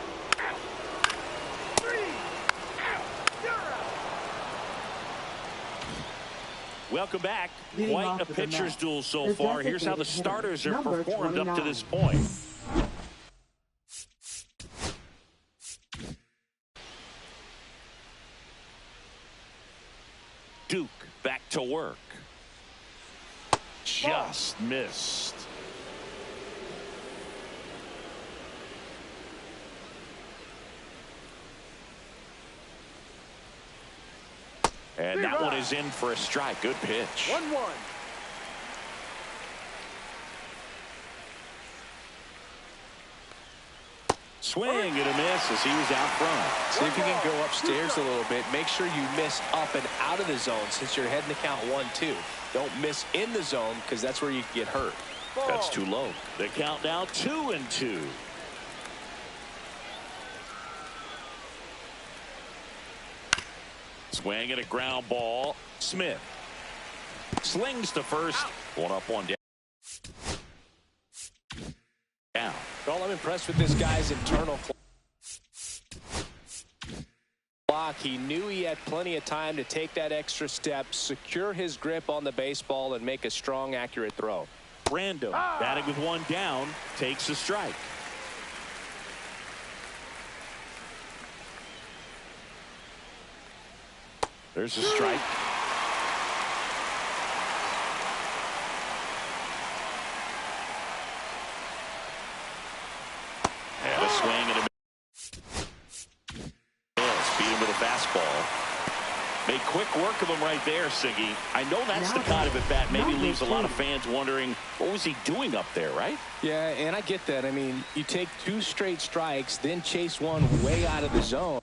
3, out. You're out. Welcome back. Leading Quite off a with the pitcher's Mets, duel so the far. Here's how the designated starters hitter, have number performed up to 29. this point. Duke back to work. Just missed. And that one is in for a strike. Good pitch. 1-1. Swing and a miss as he was out front. See if you can go upstairs a little bit. Make sure you miss up and out of the zone since you're heading to count 1-2. Don't miss in the zone because that's where you get hurt. That's too low. The count now 2-2. Swing and a ground ball. Smith slings to first. One up, one down. Well, I'm impressed with this guy's internal clock. He knew he had plenty of time to take that extra step, secure his grip on the baseball, and make a strong, accurate throw. Random batting with one down takes a strike. There's a strike. And a swing and a miss. Beat him with a fastball. Made quick work of him right there, Siggy. I know that's the kind of at-bat maybe leaves a lot of fans wondering, what was he doing up there, right? Yeah, and I get that. I mean, you take 2 straight strikes, then chase one way out of the zone.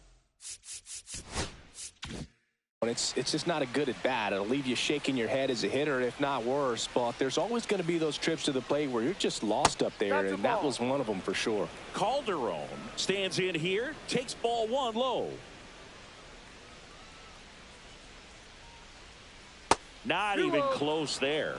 It's just not a good at-bat. It'll leave you shaking your head as a hitter, if not worse. But there's always going to be those trips to the plate where you're just lost up there, and that was one of them for sure. Calderon stands in here, takes ball 1 low. Not even close there.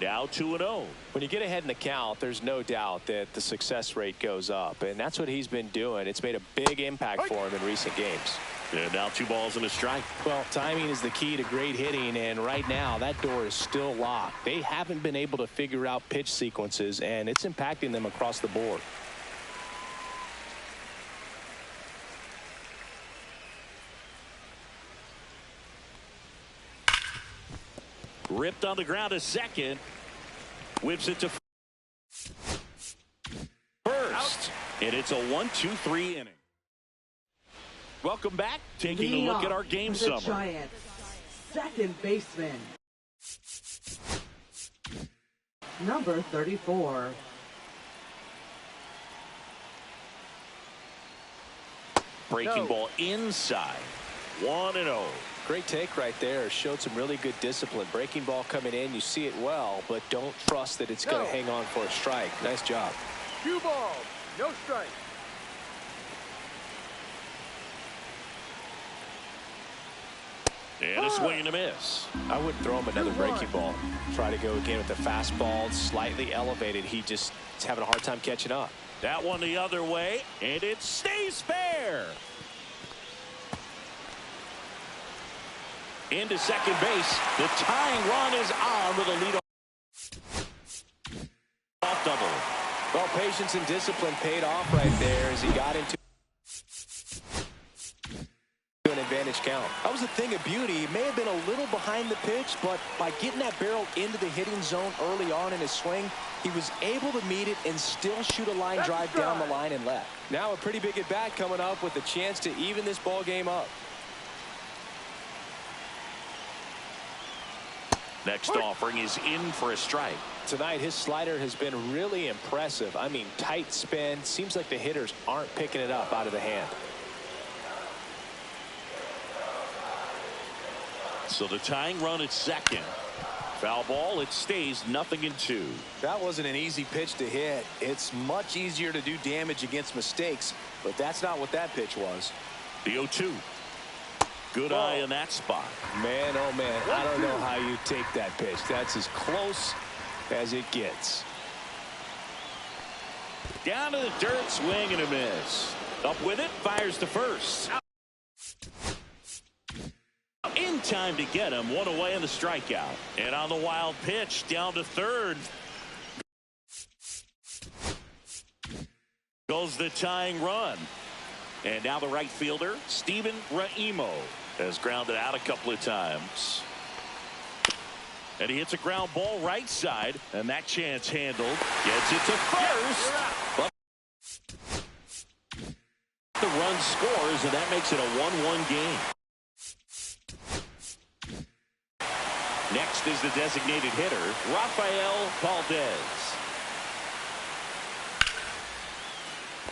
Now 2-0. When you get ahead in the count, there's no doubt that the success rate goes up, and that's what he's been doing. It's made a big impact for him in recent games. And now 2 balls and a strike. Well, timing is the key to great hitting, and right now that door is still locked. They haven't been able to figure out pitch sequences, and it's impacting them across the board. Ripped on the ground to second. Whips it to first. And it's a 1-2-3 inning. Welcome back. Taking a look at our game summary. Giants, second baseman, number 34. Breaking ball inside. 1-0. Great take right there. Showed some really good discipline. Breaking ball coming in, you see it well, but don't trust that it's going to hang on for a strike. Nice job. 2 balls, no strike. And a swing and a miss. I wouldn't throw him another breaking ball. Try to go again with the fastball, slightly elevated. He just is having a hard time catching up. That one the other way, and it stays fair. Into second base. The tying run is on with a lead off double. Well, patience and discipline paid off right there as he got into an advantage count. That was a thing of beauty. He may have been a little behind the pitch, but by getting that barrel into the hitting zone early on in his swing, he was able to meet it and still shoot a line drive down the line and left. Now a pretty big at bat coming up with a chance to even this ball game up. Next offering is in for a strike. Tonight, his slider has been really impressive. I mean, tight spin. Seems like the hitters aren't picking it up out of the hand. So the tying run at second. Foul ball. It stays 0-2. That wasn't an easy pitch to hit. It's much easier to do damage against mistakes, but that's not what that pitch was. The 0-2. Good eye in that spot. Man, oh man, I don't know how you take that pitch. That's as close as it gets. Down to the dirt, swing and a miss. Up with it, fires to first. In time to get him, 1 away in the strikeout. And on the wild pitch, down to third. Goes the tying run. And now the right fielder, Steven Raimo, has grounded out a couple of times. And he hits a ground ball right side, and that chance handled. Gets it to first. But the run scores, and that makes it a 1-1 game. Next is the designated hitter, Rafael Valdez.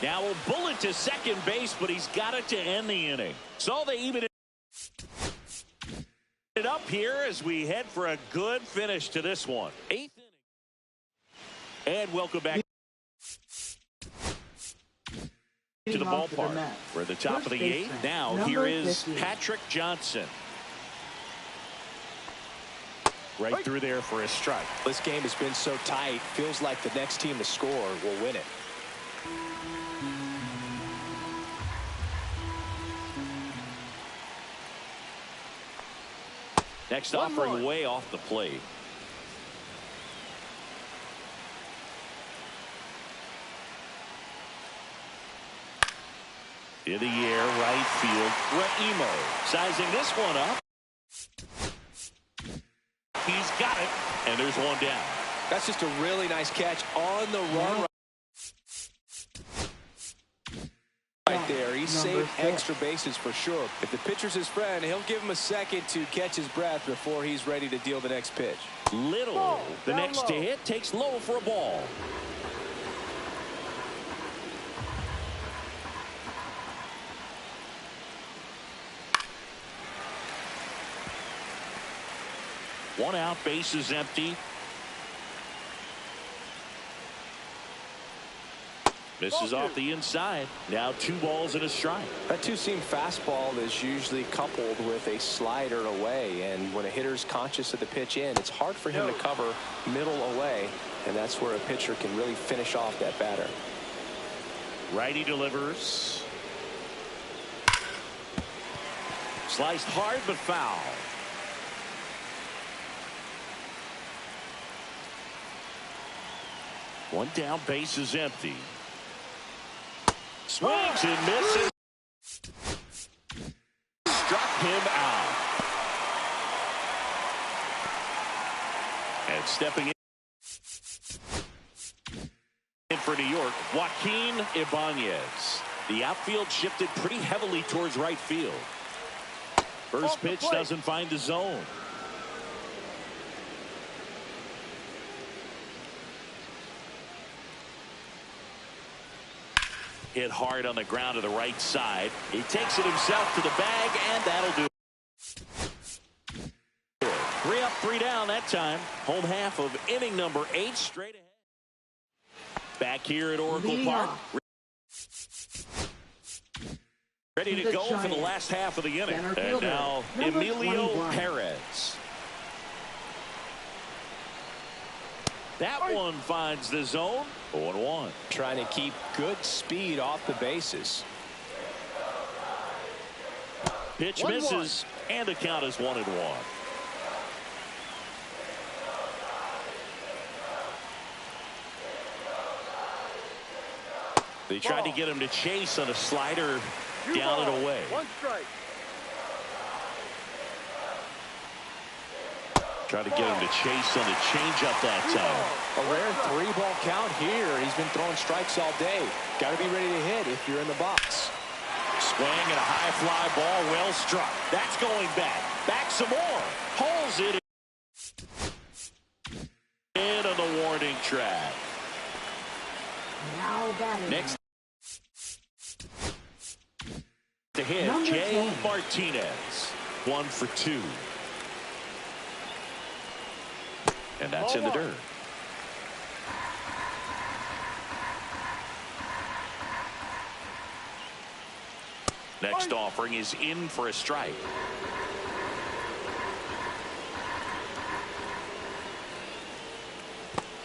Now a bullet to second base, but he's got it to end the inning. So they even it up here as we head for a good finish to this one. 8th inning. And welcome back to the ballpark. We're at the top of the 8th. Now here is Patrick Johnson. Right through there for a strike. This game has been so tight. Feels like the next team to score will win it. Next offering way off the plate. In the air, right field. Raimo sizing this one up. He's got it, and there's one down. That's just a really nice catch on the run. Right there. He saved extra bases for sure. If the pitcher's his friend, he'll give him a second to catch his breath before he's ready to deal the next pitch. Little, the next to hit, takes low for a ball. One out, base is empty. Misses off the inside. Now 2 balls and a strike. That two-seam fastball is usually coupled with a slider away, and when a hitter's conscious of the pitch in, it's hard for him to cover middle away, and that's where a pitcher can really finish off that batter. Righty delivers. Sliced hard but foul. One down, base is empty. Swings and misses. Struck him out. And stepping in for New York, Joaquin Ibanez. The outfield shifted pretty heavily towards right field. First pitch doesn't find the zone. Hit hard on the ground to the right side. He takes it himself to the bag, and that'll do it. 3 up, 3 down that time. Home half of inning number 8 straight ahead. Back here at Oracle Park. Ready to go for the last half of the inning. And now Emilio Perez. That one finds the zone. 0-1. Trying to keep good speed off the bases. Pitch misses, and the count is 1-1. They tried to get him to chase on a slider down and away. 1 strike. Trying to get him to chase on the changeup that time. A rare 3-ball count here. He's been throwing strikes all day. Got to be ready to hit if you're in the box. Swing and a high fly ball, well struck. That's going back. Back some more. Holds it in on the warning track. Now batting. Next to hit, Jay Martinez. 1 for 2. And that's in the dirt. Next offering is in for a strike.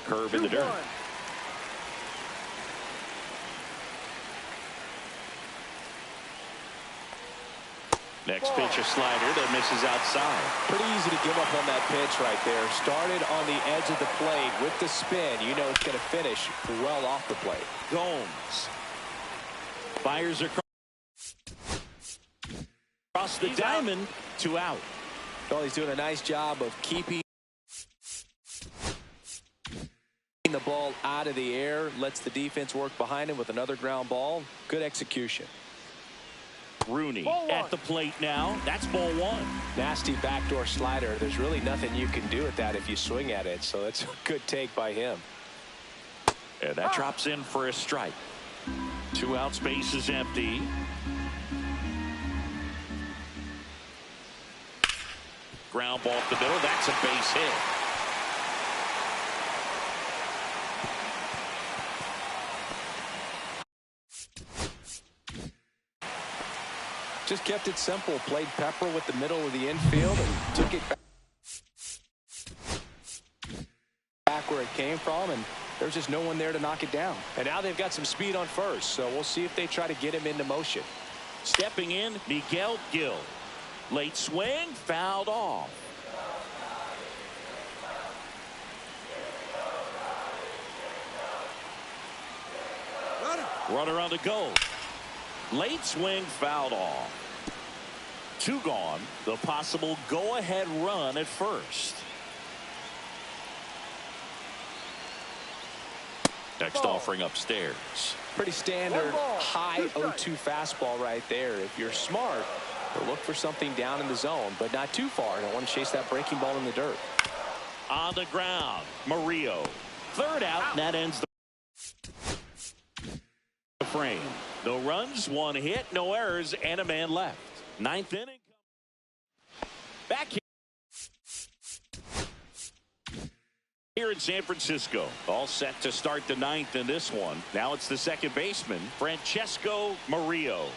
Curve in the dirt. Next pitch, a slider that misses outside. Pretty easy to give up on that pitch right there. Started on the edge of the plate with the spin. You know it's going to finish well off the plate. Gomes fires across the diamond, 2 out. Well, he's doing a nice job of keeping the ball out of the air. Lets the defense work behind him with another ground ball. Good execution. Rooney at the plate now. That's ball 1. Nasty backdoor slider. There's really nothing you can do with that if you swing at it. So that's a good take by him. And that drops in for a strike. 2 out, space is empty. ground ball up the middle. That's a base hit. Just kept it simple. Played pepper with the middle of the infield and took it back where it came from, and there's just no one there to knock it down. And now they've got some speed on first, so we'll see if they try to get him into motion. Stepping in, Miguel Gil. Late swing, fouled off. Runner on the go. Late swing, fouled off. 2 gone. The possible go-ahead run at first. Next offering upstairs. Pretty standard high 0-2 fastball right there. If you're smart, you'll look for something down in the zone, but not too far. Don't want to chase that breaking ball in the dirt. On the ground, Murillo. Third out, and that ends the frame. No runs, 1 hit, no errors, and a man left. 9th inning. Back here in San Francisco. All set to start the 9th in this one. Now it's the second baseman, Francesco Murillo.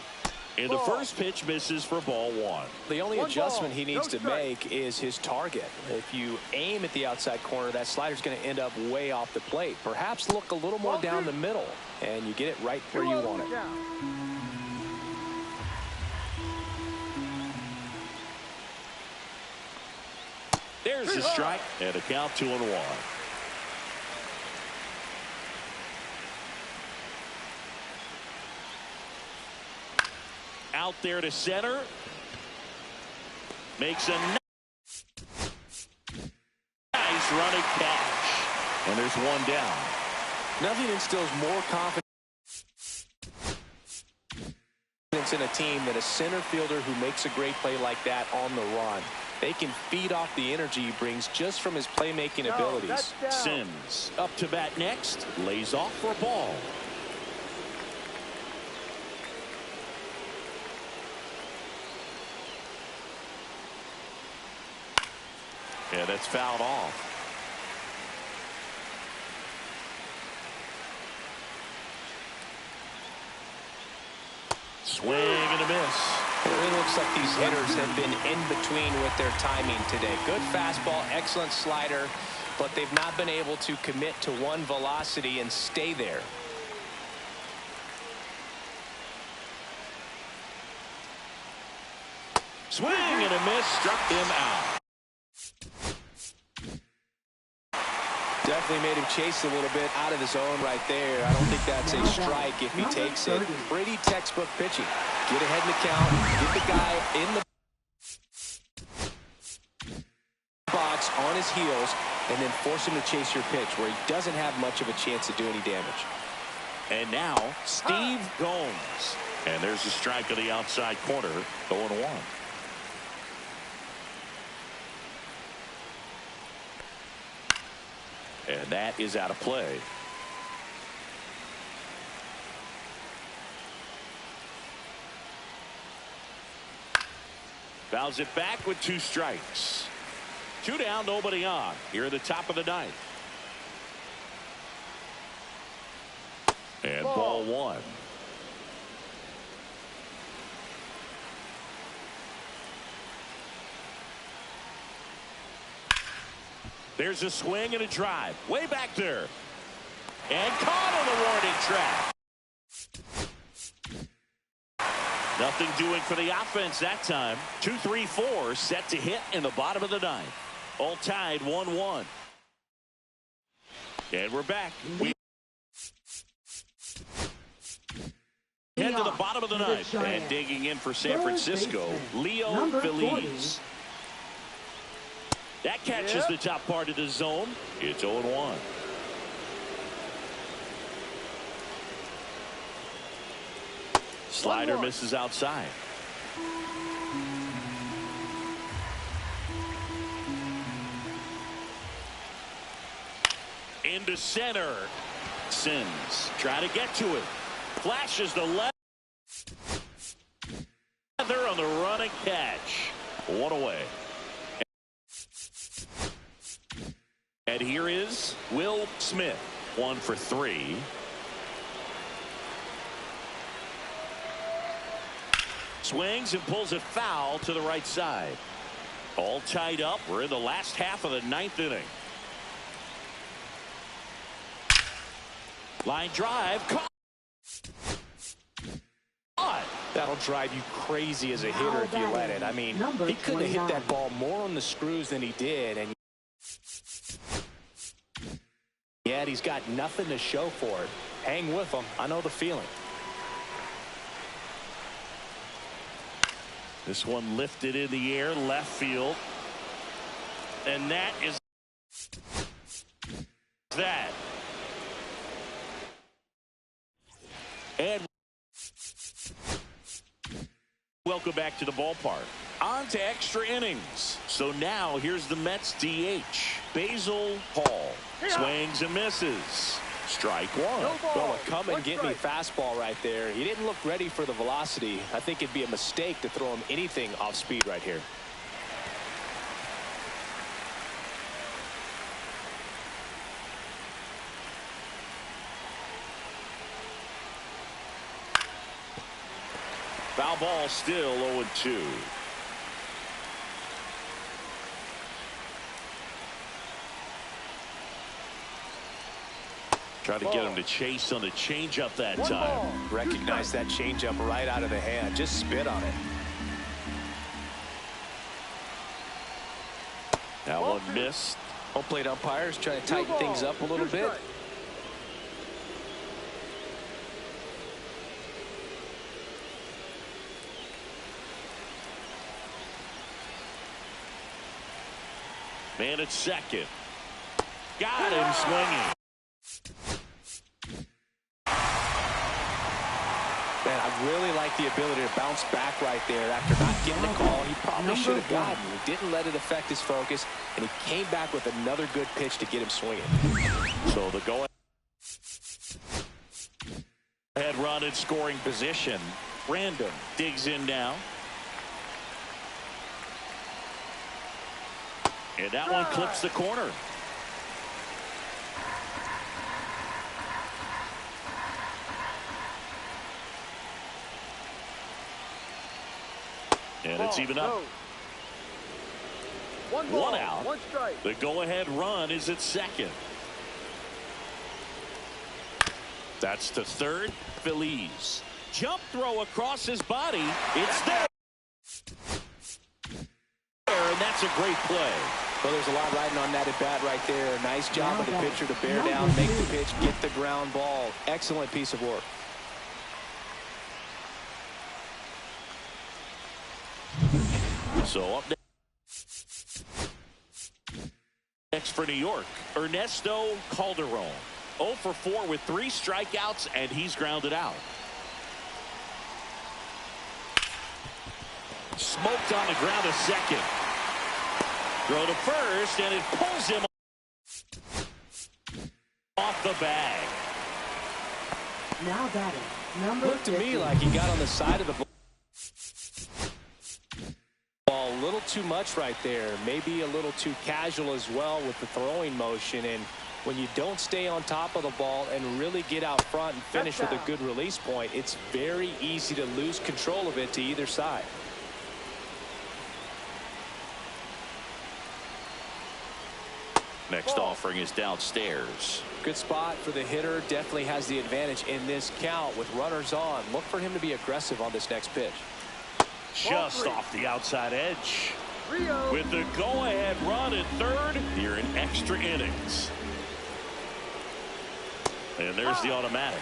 And the first pitch misses for ball 1. The only adjustment he needs to make is his target. If you aim at the outside corner, that slider's going to end up way off the plate. Perhaps look a little more down the middle, and you get it right where you want it. There's the strike, and a count 2-1. Out there to center. Makes a nice running catch. And there's 1 down. Nothing instills more confidence in a team than a center fielder who makes a great play like that on the run. They can feed off the energy he brings just from his playmaking abilities. Sims up to bat next. Lays off for a ball. Yeah, that's fouled off. Swing and a miss. It really looks like these hitters have been in between with their timing today. Good fastball, excellent slider, but they've not been able to commit to one velocity and stay there. Swing and a miss, struck him out. Definitely made him chase a little bit out of the zone right there. I don't think that's a strike if he takes it. Pretty textbook pitching. Get ahead in the count, get the guy in the box on his heels, and then force him to chase your pitch where he doesn't have much of a chance to do any damage. And now, Steve Gomes. And there's a strike on the outside corner, 0-1. And that is out of play. Fouls it back with 2 strikes. 2 down, nobody on. Here at the top of the 9th. And ball 1. There's a swing and a drive. Way back there. And caught on the warning track. Nothing doing for the offense that time. 2-3-4 set to hit in the bottom of the 9th. All tied 1-1. And we're back. We head to the bottom of the 9th. And digging in for San Francisco, Leo Feliz. That catches the top part of the zone. It's 0-1. Slider misses outside. Into center. Sims trying to get to it. Flashes the left. They're on the running catch. One away. And here is Will Smith, 1 for 3. Swings and pulls it foul to the right side. All tied up. We're in the last half of the 9th inning. Line drive. Caught. That'll drive you crazy as a hitter if you let it. I mean, he couldn't have hit that ball more on the screws than he did. And yet he's got nothing to show for it. Hang with him. I know the feeling. This one lifted in the air, left field. And that is that. And welcome back to the ballpark. On to extra innings. So now here's the Mets DH, Basil Hall. Swings and misses. Strike one. Well, a come and get me fastball right there. He didn't look ready for the velocity. I think it'd be a mistake to throw him anything off speed right here. Foul ball, still 0-2. Trying to get him to chase on the changeup that time. Recognize that changeup right out of the hand. Just spit on it. That one missed. Home plate umpires trying to tighten things up a little bit. Man at second. Got him swinging. Man, I really like the ability to bounce back right there after not getting the call he probably should have gotten. He didn't let it affect his focus, and he came back with another good pitch to get him swinging. So the go-ahead run in scoring position. Random digs in now. And that one clips the corner. And it's even up. One out. One strike. The go-ahead run is at second. That's to third. Feliz. Jump throw across his body. It's there. And that's a great play. Well, there's a lot riding on that at bat right there. Nice job of the pitcher to bear down, make the pitch, get the ground ball. Excellent piece of work. So up next for New York, Ernesto Calderon. 0 for 4 with 3 strikeouts, and he's grounded out. Smoked on the ground to second. Throw to first, and it pulls him off the bag. Now batting, number Looked to 50. me like he got on the side of the ball a little too much right there. Maybe a little too casual as well with the throwing motion. And when you don't stay on top of the ball and really get out front and finish with a good release point, it's very easy to lose control of it to either side. Next offering is downstairs. Good spot for the hitter. Definitely has the advantage in this count with runners on. Look for him to be aggressive on this next pitch. Just off the outside edge. With the go-ahead run at third, you're in extra innings. And there's the automatic.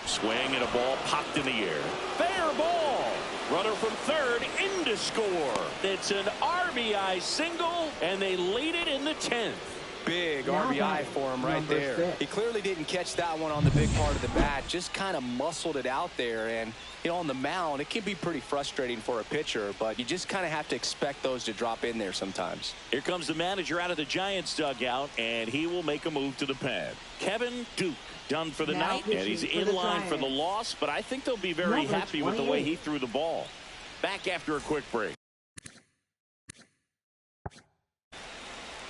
Swing and a ball popped in the air. Fair ball. Runner from third in to score. It's an RBI single, and they lead it in the 10th. Big Now RBI batting, for him right number there. 6. He clearly didn't catch that one on the big part of the bat. Just kind of muscled it out there. And, you know, on the mound, it can be pretty frustrating for a pitcher, but you just kind of have to expect those to drop in there sometimes. Here comes the manager out of the Giants dugout, and he will make a move to the pad. Kevin Duke done for the Now night, and he's pitching for in the line for the Giants. loss, but I think they'll be very Number happy with the way 28. he threw the ball. Back after a quick break.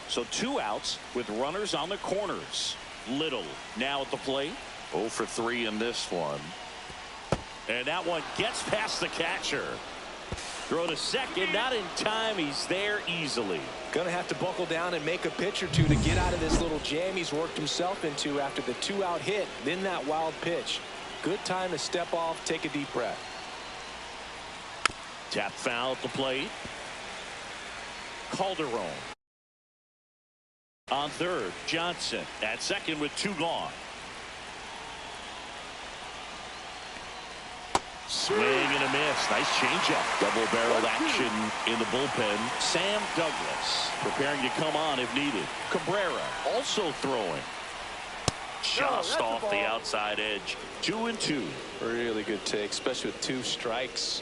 So 2 outs with runners on the corners. Little now at the plate. 0 for 3 in this one. And that one gets past the catcher. Throw to second, not in time. He's there easily. Going to have to buckle down and make a pitch or two to get out of this little jam he's worked himself into after the 2-out hit, then that wild pitch. Good time to step off, take a deep breath. Tap foul at the plate. Calderon. On third, Johnson at second with 2 gone. Swing and a miss. Nice changeup. Double-barreled action in the bullpen. Sam Douglas preparing to come on if needed. Cabrera also throwing. Just off the outside edge. 2-2. Really good take, especially with 2 strikes.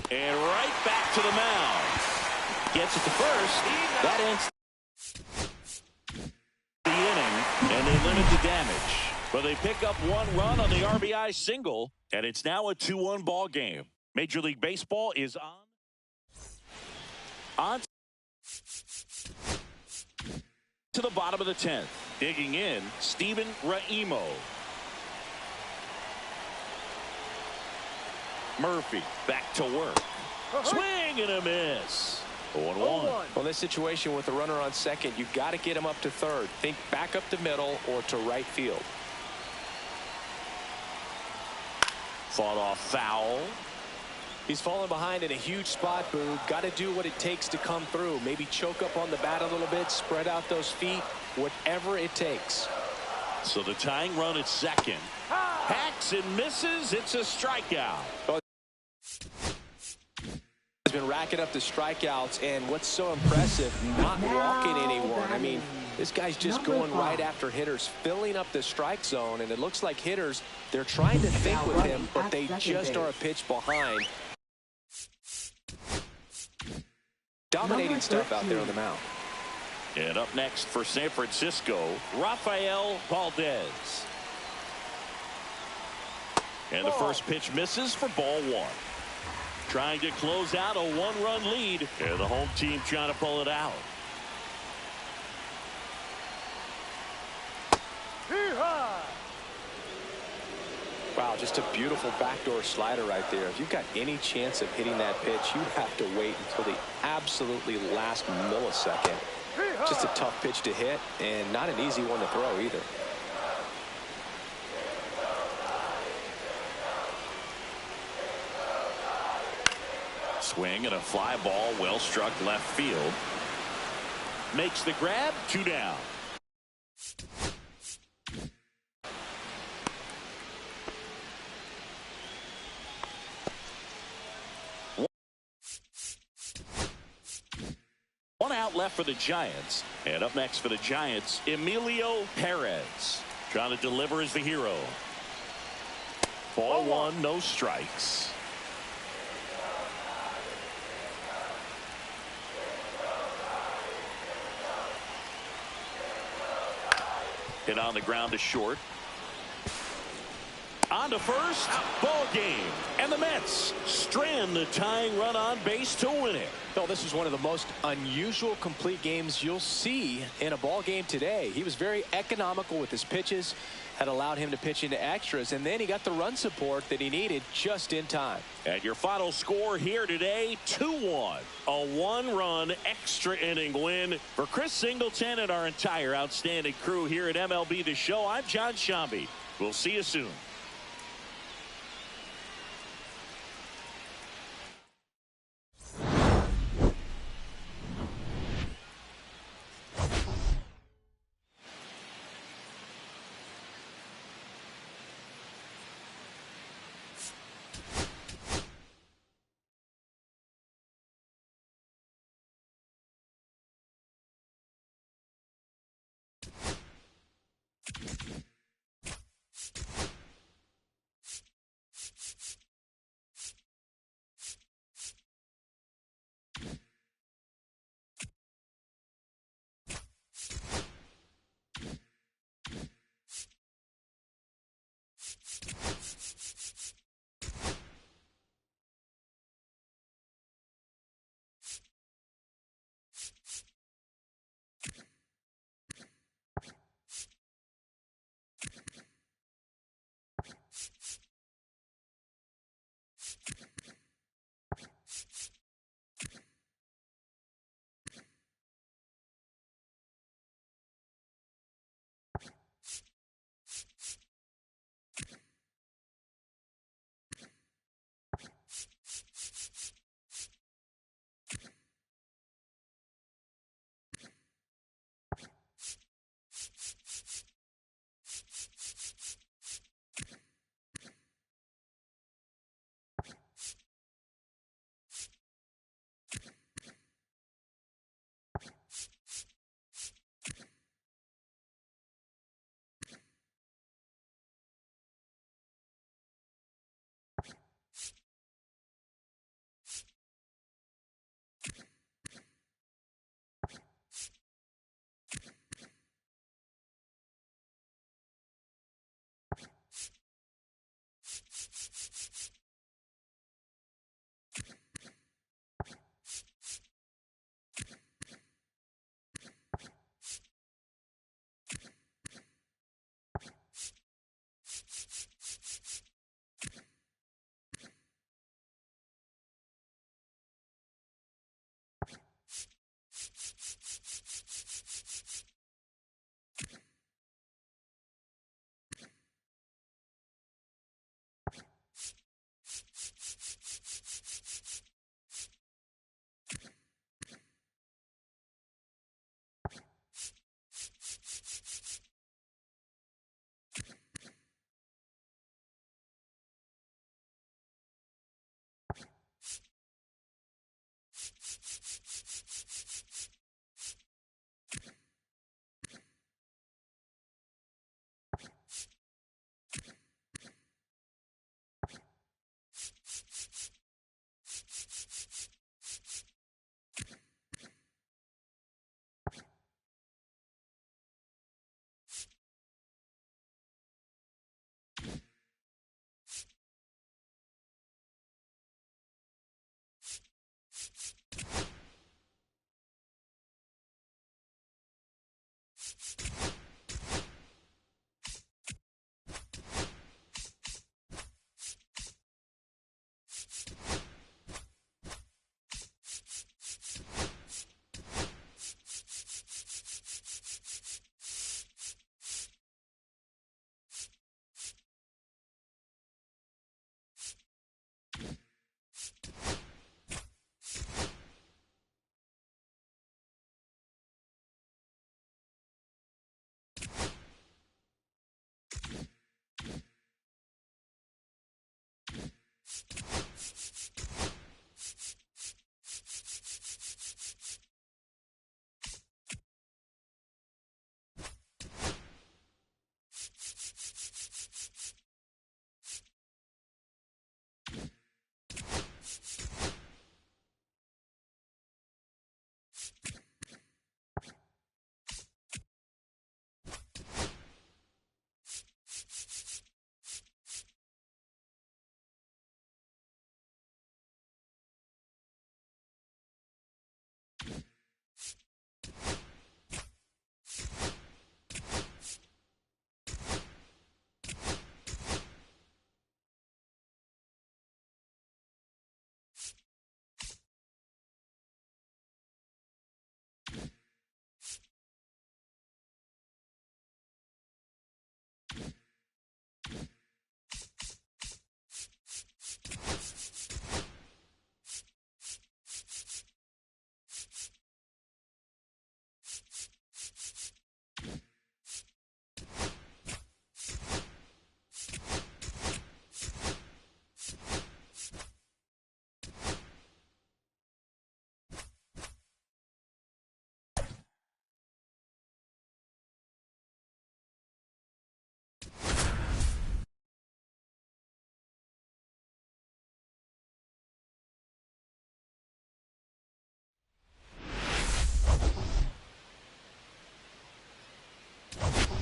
And right back to the mound. Gets it to first. That ends the inning, and they limit the damage. But they pick up 1 run on the RBI single, and it's now a 2-1 ball game. Major League Baseball is on to the bottom of the 10th. Digging in, Steven Raimo. Murphy back to work. Swing and a miss. 0-1. Well, this situation with the runner on second, you've got to get him up to third. Think back up the middle or to right field. Fought off foul. He's fallen behind in a huge spot, Boog. Got to do what it takes to come through. Maybe choke up on the bat a little bit, spread out those feet, whatever it takes. So the tying run at second. Hacks and misses. It's a strikeout. Well, he's been racking up the strikeouts, and what's so impressive, not walking anyone. I mean, this guy's just going right after hitters, filling up the strike zone, and it looks like hitters, they're trying to think with him, but they just are a pitch behind. Dominating stuff out there on the mound. And up next for San Francisco, Rafael Valdez. And the first pitch misses for ball 1. Trying to close out a 1-run lead, and the home team trying to pull it out. Wow, just a beautiful backdoor slider right there. If you've got any chance of hitting that pitch, you have to wait until the absolutely last millisecond. Just a tough pitch to hit, and not an easy one to throw either. Swing and a fly ball, well struck left field. Makes the grab, 2 down. One out left for the Giants. And up next for the Giants, Emilio Perez. Trying to deliver as the hero. Ball 1, no strikes. Hit on the ground to short. On to first. Ball game. And the Mets strand the tying run on base to win it. No, this was one of the most unusual complete games you'll see in a ball game today. He was very economical with his pitches, had allowed him to pitch into extras, and then he got the run support that he needed just in time. And your final score here today, 2-1. A 1-run extra inning win for Chris Singleton and our entire outstanding crew here at MLB The Show. I'm John Shambi. We'll see you soon.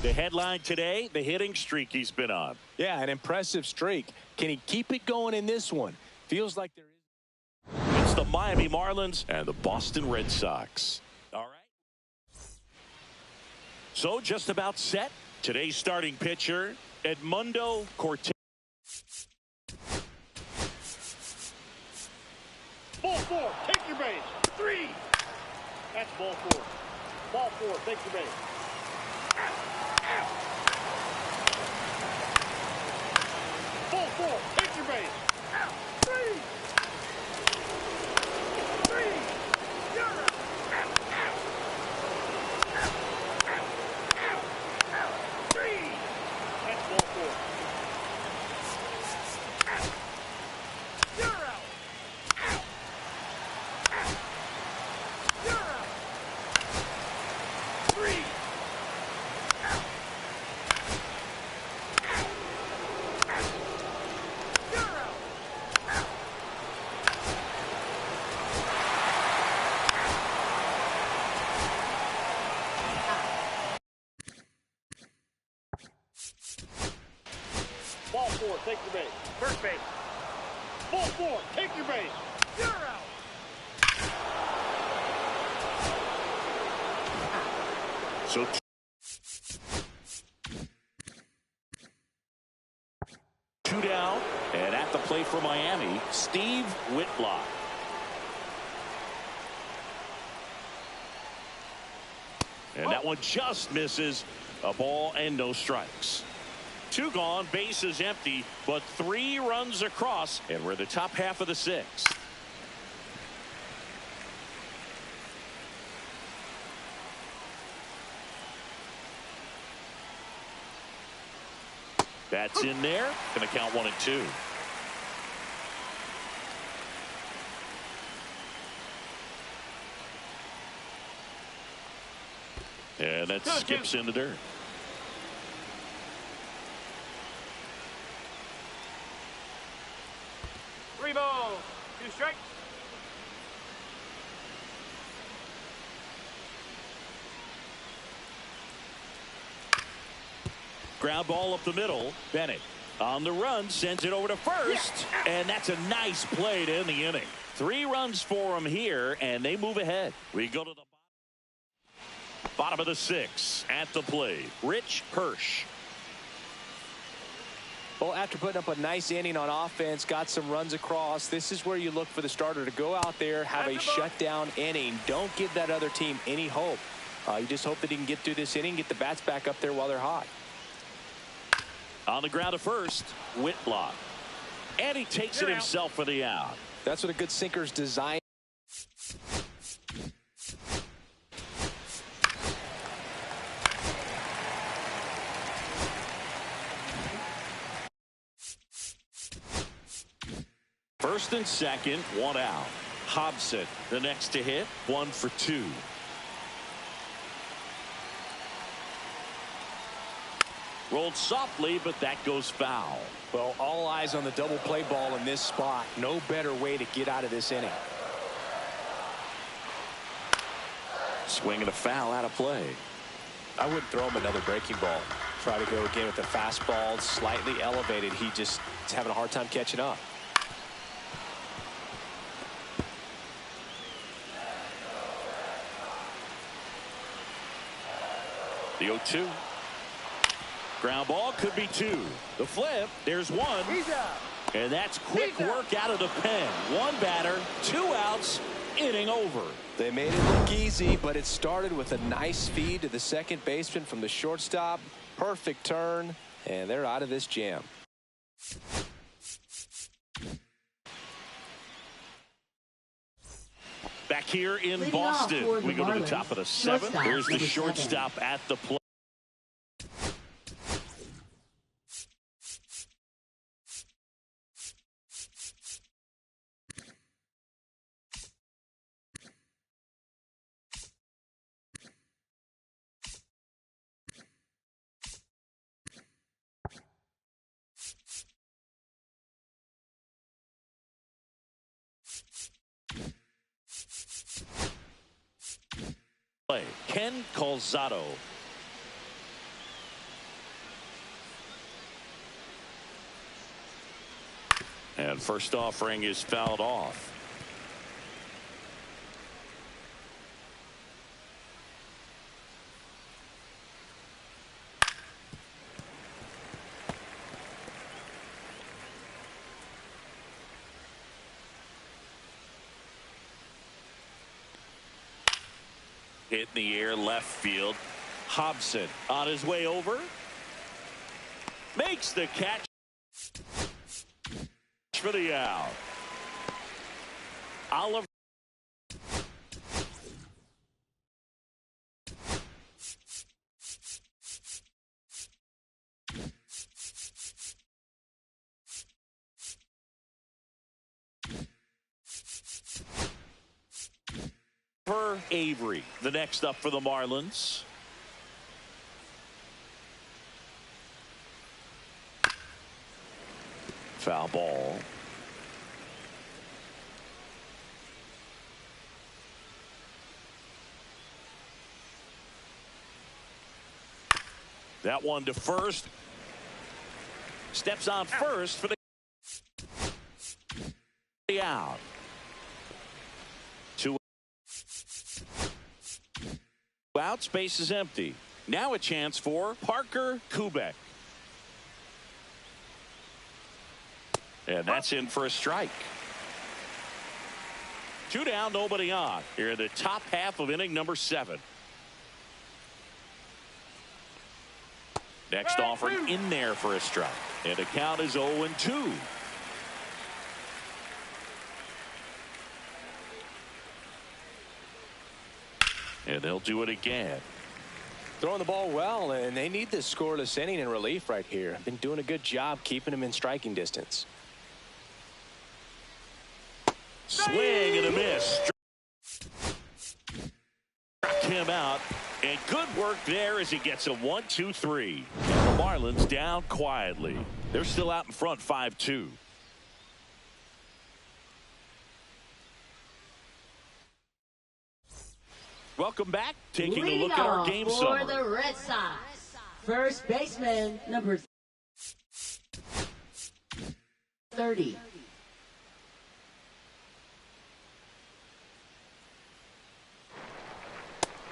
The headline today, the hitting streak he's been on. Yeah, an impressive streak. Can he keep it going in this one? Feels like there is. It's the Miami Marlins and the Boston Red Sox. All right. So just about set. Today's starting pitcher, Edmundo Cortez. 4, take your base. 3. That's ball 4. Ball 4, take your base. Ball 4, take your base. 3. 3. You're out. 3. That's ball 4. You're out. You're out. 3. You're out. Ball 4, take your base. First base. Ball 4, take your base. You're out. So 2 down, and at the plate for Miami, Steve Whitlock. And that one just misses. A ball and no strikes. 2 gone, bases empty, but 3 runs across, and we're the top half of the 6th. That's in there. Gonna count 1 and 2. And that skips in the dirt. Three balls, 2 strikes. Ground ball up the middle. Bennett on the run, sends it over to first, and that's a nice play to end the inning. 3 runs for him here, and they move ahead. We go to the bottom of the 6th. At the plate, Rich Hirsch. Well, after putting up a nice inning on offense, got some runs across, this is where you look for the starter to go out there, have a shutdown inning. Don't give that other team any hope. You just hope that he can get through this inning, get the bats back up there while they're hot. On the ground to first, Whitlock. And he takes it himself for the out. That's what a good sinker's designed. First and second, 1 out. Hobson, the next to hit, 1 for 2. Rolled softly, but that goes foul. Well, all eyes on the double play ball in this spot. No better way to get out of this inning. Swing and a foul out of play. I wouldn't throw him another breaking ball. Try to go again with the fastball slightly elevated. He just is having a hard time catching up. The 0-2. Ground ball could be 2. The flip, there's 1. He's out. And that's quick work out of the pen. 1 batter, 2 outs, inning over. They made it look easy, but it started with a nice feed to the second baseman from the shortstop. Perfect turn, and they're out of this jam. Back here in Leading off Boston, for the we go to the Marlins, top of the 7th. shortstop, There's the number 7. shortstop at the plate. Ken Calzado. And first offering is fouled off. Hit in the air left field. Hobson on his way over. Makes the catch for the out. Oliver. Avery, the next up for the Marlins. Foul ball. That one to first. Steps on first for the out. Two out, space is empty. Now a chance for Parker Kubek. And that's in for a strike. 2 down, nobody on. Here in the top half of inning number 7. Next offering in there for a strike. And the count is 0-2. And they'll do it again. Throwing the ball well, and they need this scoreless inning in relief right here. Been doing a good job keeping him in striking distance. Swing and a miss. Struck him out. And good work there as he gets a 1-2-3. The Marlins down quietly. They're still out in front 5-2. Welcome back. Taking a look at our game summary. For the Red Sox, first baseman, number 30.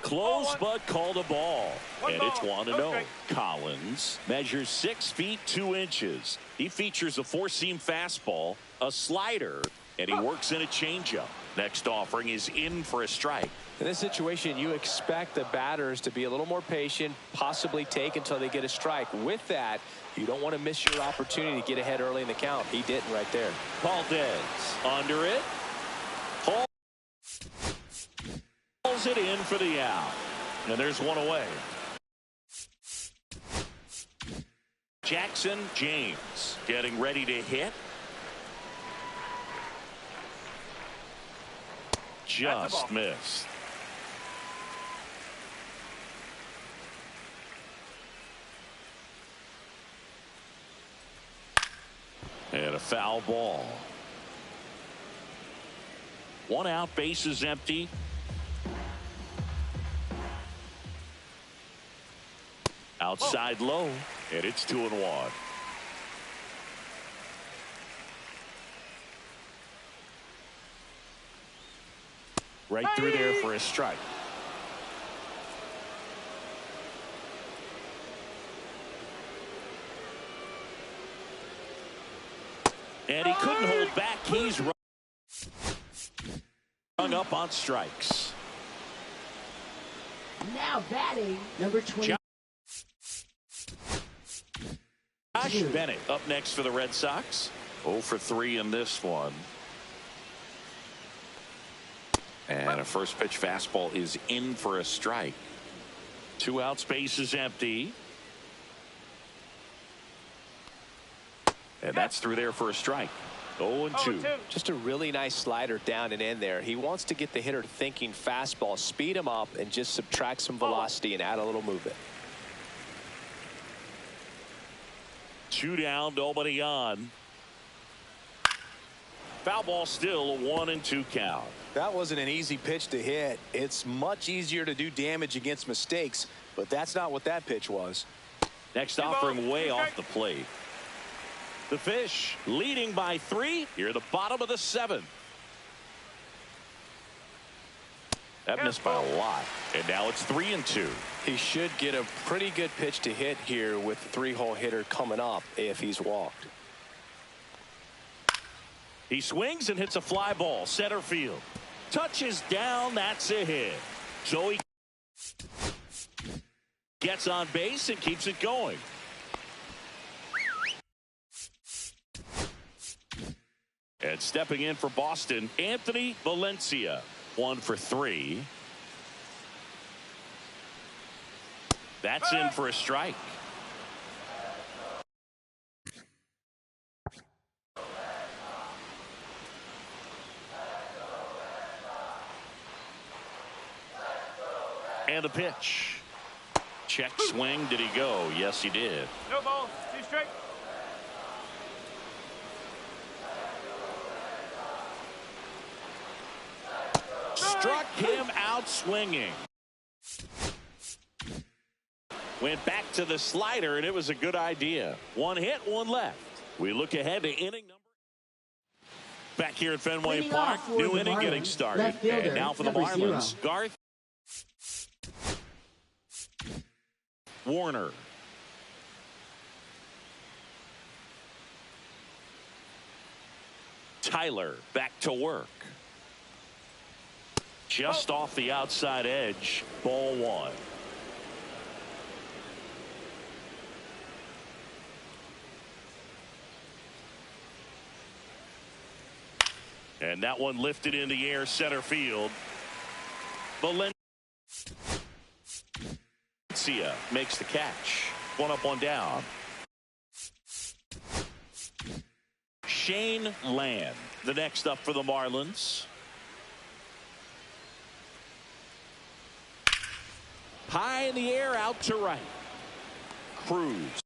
Close but called a ball. And it's 1-0. Collins measures 6 feet 2 inches. He features a 4-seam fastball, a slider, and he works in a changeup. Next offering is in for a strike. In this situation, you expect the batters to be a little more patient, possibly take until they get a strike. With that, you don't want to miss your opportunity to get ahead early in the count. He didn't right there. Valdez under it. Pulls it in for the out. And there's one away. Jackson James getting ready to hit. Just missed. And a foul ball. 1 out, base is empty. Outside low, and it's 2-1. Right through there for a strike. And he couldn't hold back. He's rung up on strikes. Now batting, number 20. Josh Bennett up next for the Red Sox. 0 for 3 in this one. And a first pitch fastball is in for a strike. 2 out, space is empty. And that's through there for a strike. 0-2. Just a really nice slider down and in there. He wants to get the hitter thinking fastball, speed him up, and just subtract some velocity and add a little movement. 2 down, nobody on. Foul ball still, a 1-2 count. That wasn't an easy pitch to hit. It's much easier to do damage against mistakes, but that's not what that pitch was. Next offering way off the plate. The Fish leading by 3 here at the bottom of the 7th. That missed by a lot. And now it's 3-2. He should get a pretty good pitch to hit here with the 3-hole hitter coming up if he's walked. He swings and hits a fly ball center field. Touches down. That's a hit. So he gets on base and keeps it going. And stepping in for Boston, Anthony Valencia, 1 for 3. That's in for a strike. And a pitch. Check swing. Did he go? Yes, he did. No ball. 2 straight. Struck him out swinging. Went back to the slider, and it was a good idea. 1 hit, 1 left. We look ahead to inning number. Back here at Fenway Leading Park, off for new the inning getting Marlins, started. left fielder, And now for the number Marlins, 0. Garth Warner. Tyler back to work. Just off the outside edge, ball 1. And that one lifted in the air, center field. Valencia makes the catch. 1 up, 1 down. Shane Land, the next up for the Marlins. High in the air, out to right. Cruz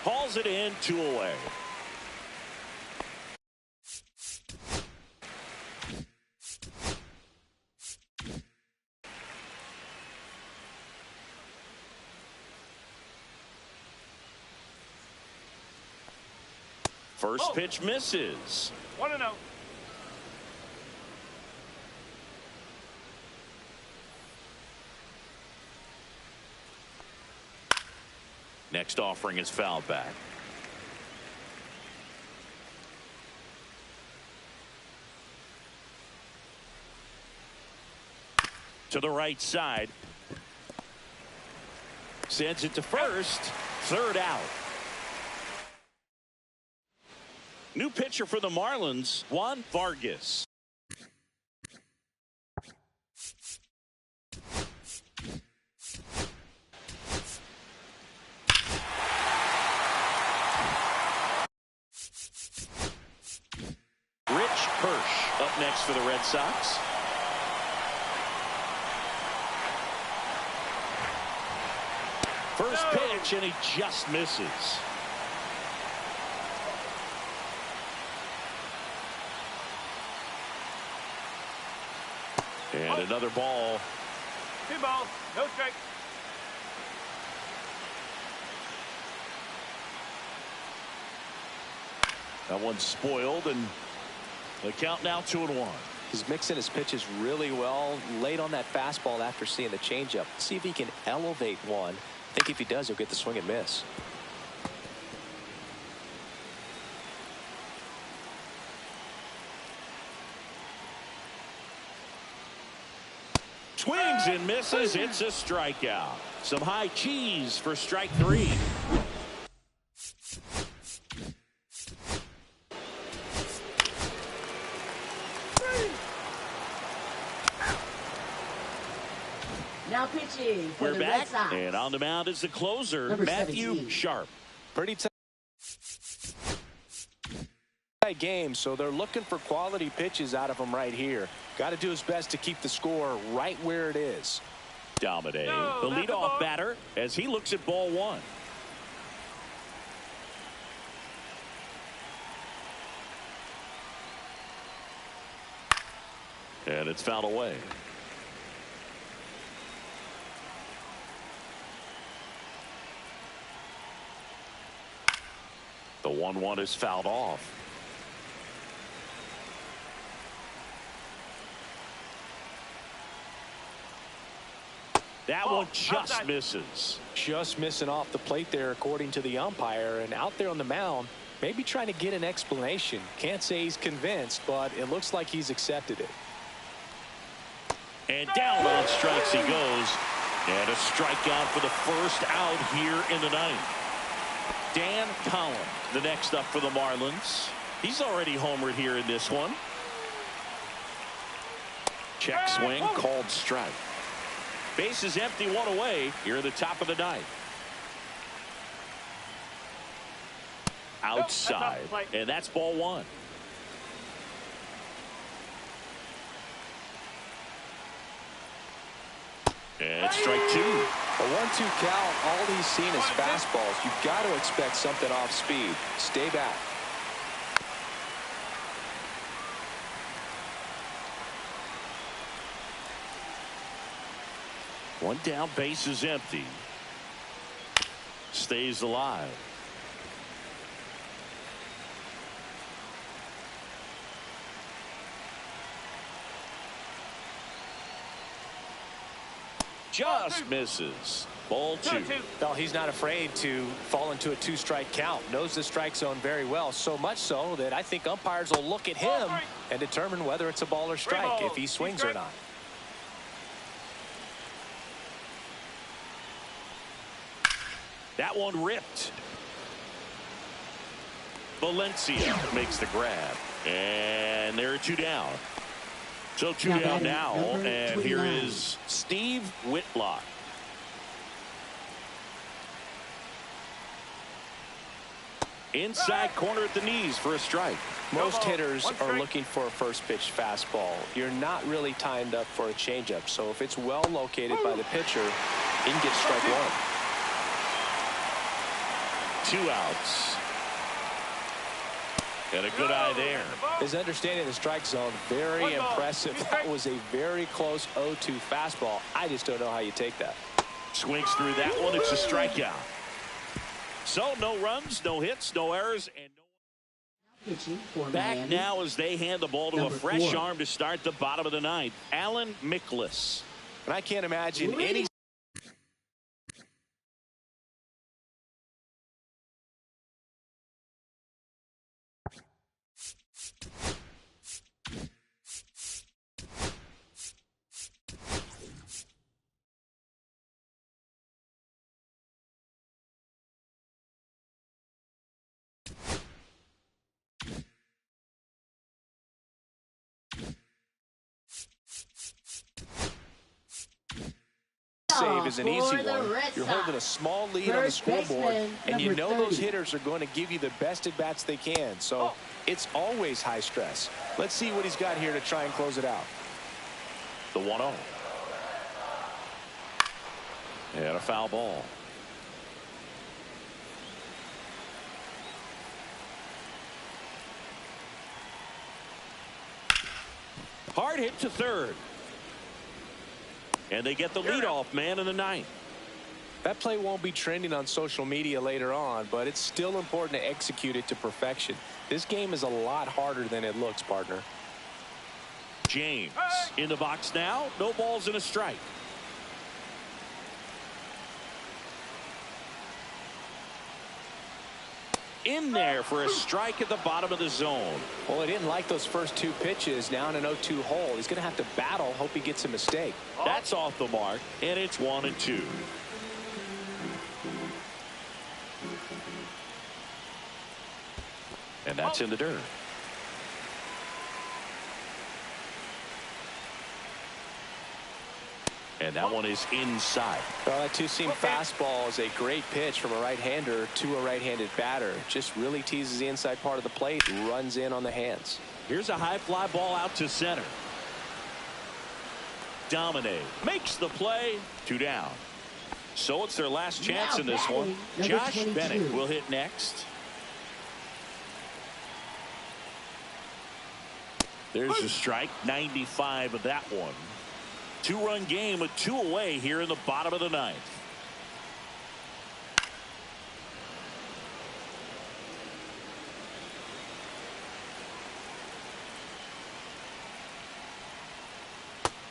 hauls it in, 2 away. First pitch misses. 1-0. Next offering is fouled back. To the right side. Sends it to first. 3rd out. New pitcher for the Marlins, Juan Vargas. Rich Hirsch up next for the Red Sox. First pitch, and he just misses. And another ball. 2 balls. No strike. That one's spoiled, and the count now 2-1. He's mixing his pitches really well. Late on that fastball after seeing the changeup. See if he can elevate one. I think if he does, he'll get the swing and miss. Swings and misses. It's a strikeout. Some high cheese for strike 3. Now pitching for We're the back, Red Sox. and on the mound is the closer, Number Matthew 17. Sharp. Pretty tight game, so they're looking for quality pitches out of him right here. Got to do his best to keep the score right where it is. Domine, No, the that's a leadoff ball. batter, as he looks at ball 1. And it's fouled away. The 1-1 is fouled off. That one just outside. misses. Just missing off the plate there, according to the umpire. And out there on the mound, maybe trying to get an explanation. Can't say he's convinced, but it looks like he's accepted it. And down on strikes he goes. And a strikeout for the first out here in the ninth. Dan Collin, the next up for the Marlins. He's already homered here in this one. Check swing, called strike. Base is empty, one away here at the top of the ninth. Outside, and that's ball one. And strike two. A 1-2 count, all he's seen is fastballs. You've got to expect something off speed. Stay back. One down, base is empty. Stays alive. Just misses. Ball two. Well, he's not afraid to fall into a 2-strike count. Knows the strike zone very well. So much so that I think umpires will look at him and determine whether it's a ball or strike if he swings or not. That one ripped. Valencia makes the grab. And there are two down. So two down now, and here is Steve Whitlock. Inside corner at the knees for a strike. Most hitters are looking for a first pitch fastball. You're not really timed up for a changeup. So if it's well located by the pitcher, he can get strike one. Two outs. And a good eye there. His understanding of the strike zone, very impressive. That was a very close 0-2 fastball. I just don't know how you take that. Swings through that one. It's a strikeout. So no runs, no hits, no errors, and no. Back now as they hand the ball to a fresh arm to start the bottom of the ninth. Alan Mikolas. And I can't imagine any. Save is an easy one. You're holding a small lead on the scoreboard, and you know those hitters are going to give you the best at bats they can. So it's always high stress. Let's see what he's got here to try and close it out. The 1-0. And a foul ball. Hard hit to third. And they get the leadoff man in the ninth. That play won't be trending on social media later on, but it's still important to execute it to perfection. This game is a lot harder than it looks, partner. James in the box now. No balls and a strike. In there for a strike at the bottom of the zone. Well, he didn't like those first two pitches. Now in an 0-2 hole. He's going to have to battle. Hope he gets a mistake. That's off the mark, and it's 1-2. And that's in the dirt. And that one is inside. Well, that two-seam fastball is a great pitch from a right-hander to a right-handed batter. Just really teases the inside part of the plate, runs in on the hands. Here's a high fly ball out to center. Domine makes the play. Two down. So it's their last chance in this one. Josh Bennett will hit next. There's a strike. 95 of that one. Two-run game with two away here in the bottom of the ninth.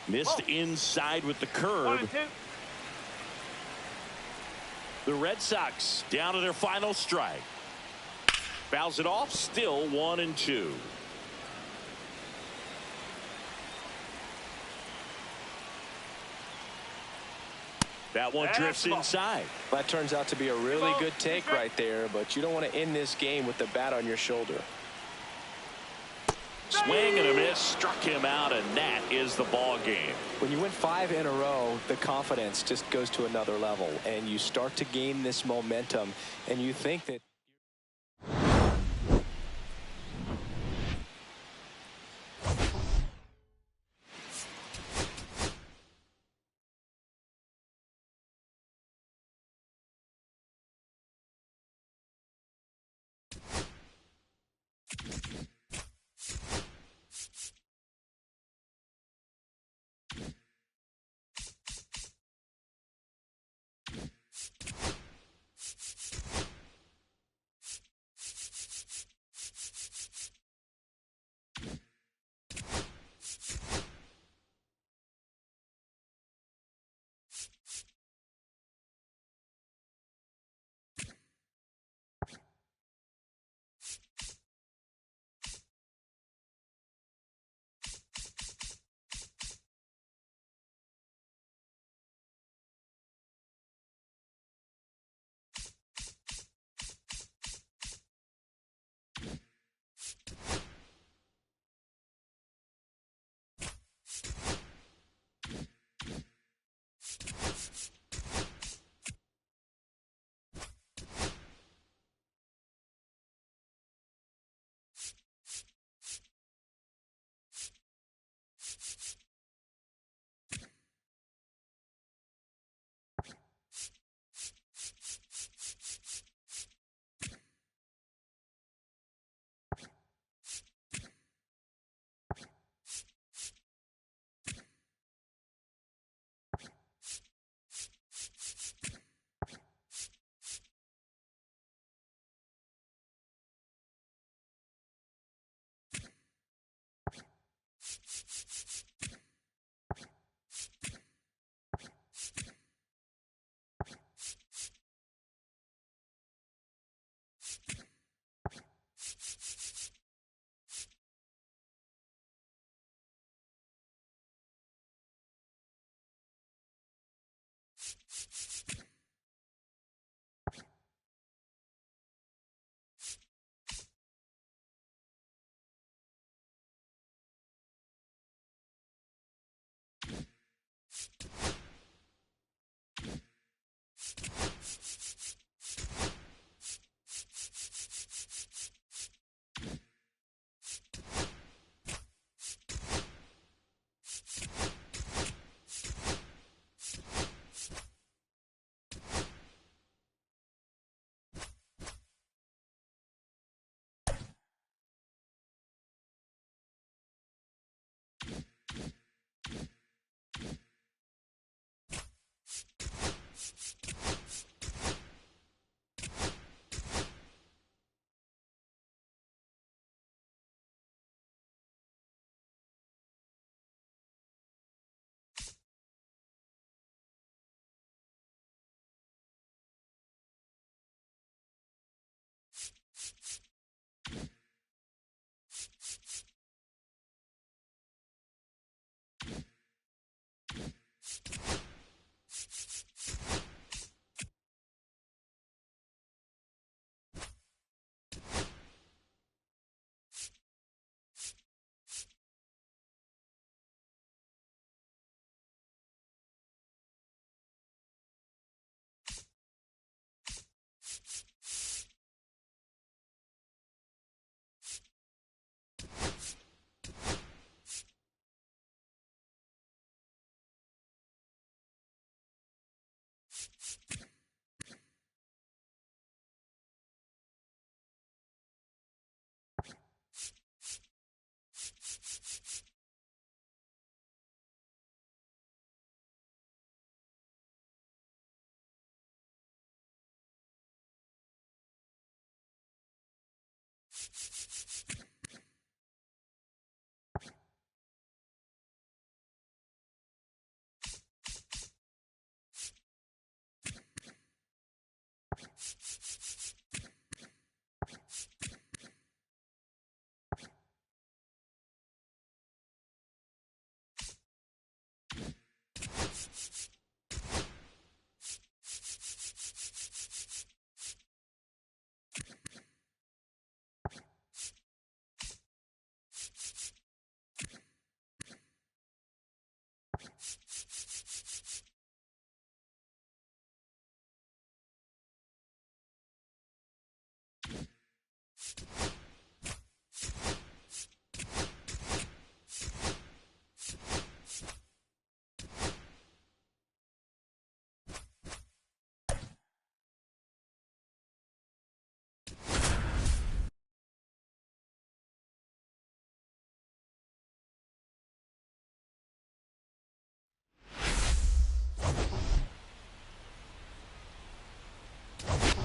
Missed inside with the curve. The Red Sox down to their final strike. Fouls it off. Still 1-2. That one drifts inside. That turns out to be a really good take right there, but you don't want to end this game with the bat on your shoulder. Swing and a miss, struck him out, and that is the ball game. When you win 5 in a row, the confidence just goes to another level, and you start to gain this momentum, and you think that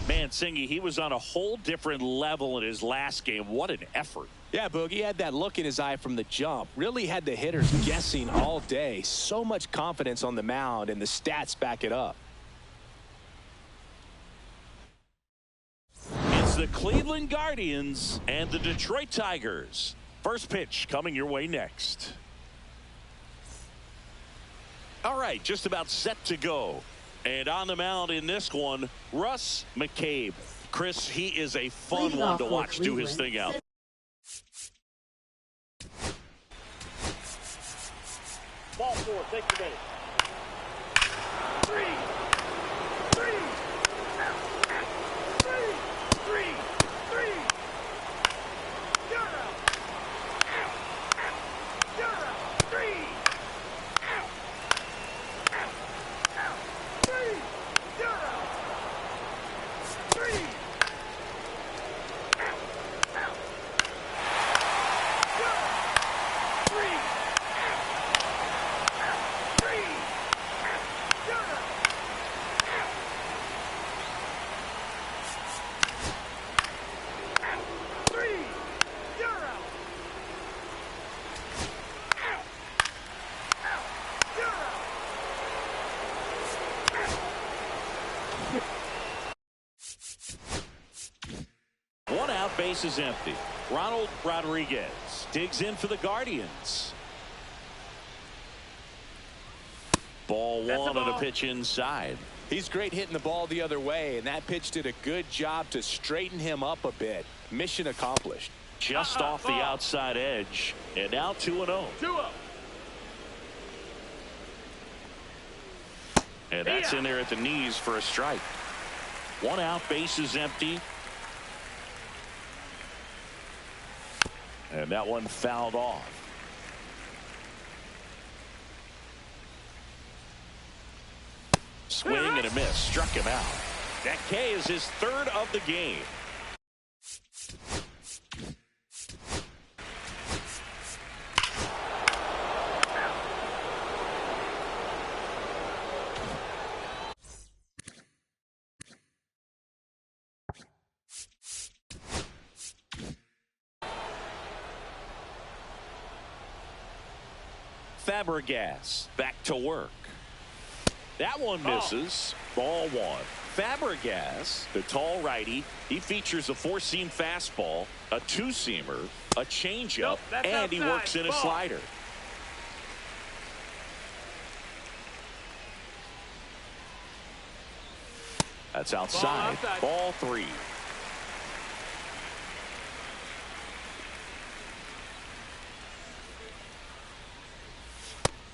Man, Singy, he was on a whole different level in his last game. What an effort. Yeah, Boog, he had that look in his eye from the jump. Really had the hitters guessing all day. So much confidence on the mound, and the stats back it up. It's the Cleveland Guardians and the Detroit Tigers. First pitch coming your way next. All right, just about set to go. And on the mound in this one, Russ McCabe. Chris, he is a fun one to watch do his thing out. Ball four, take your minute. Three. You're out. You're out. Three. You're out. Three. One out, base is empty. Ronald Rodriguez digs in for the Guardians. Ball one on a pitch inside. He's great hitting the ball the other way, and that pitch did a good job to straighten him up a bit. Mission accomplished. Just off the outside edge, and now 2-0. 2-0. And that's in there at the knees for a strike. One out, base is empty. And that one fouled off. Swing and a miss. Struck him out. That K is his third of the game. Fabregas back to work. That one misses. Ball one. Fabregas, the tall righty, he features a four-seam fastball, a two-seamer, a changeup, and he works in a slider. That's outside. Ball three.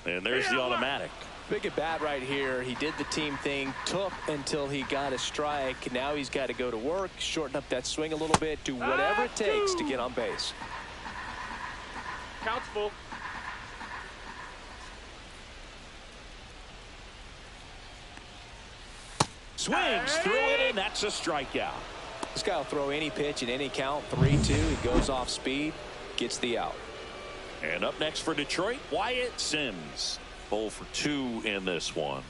And there's the automatic. Big at bat right here. He did the team thing, took until he got a strike. Now he's got to go to work, shorten up that swing a little bit, do whatever it takes to get on base. Count's full. Swings through it, and that's a strikeout. This guy will throw any pitch in any count. 3-2. He goes off speed, gets the out. And up next for Detroit, Wyatt Sims. 0 for 2 in this one.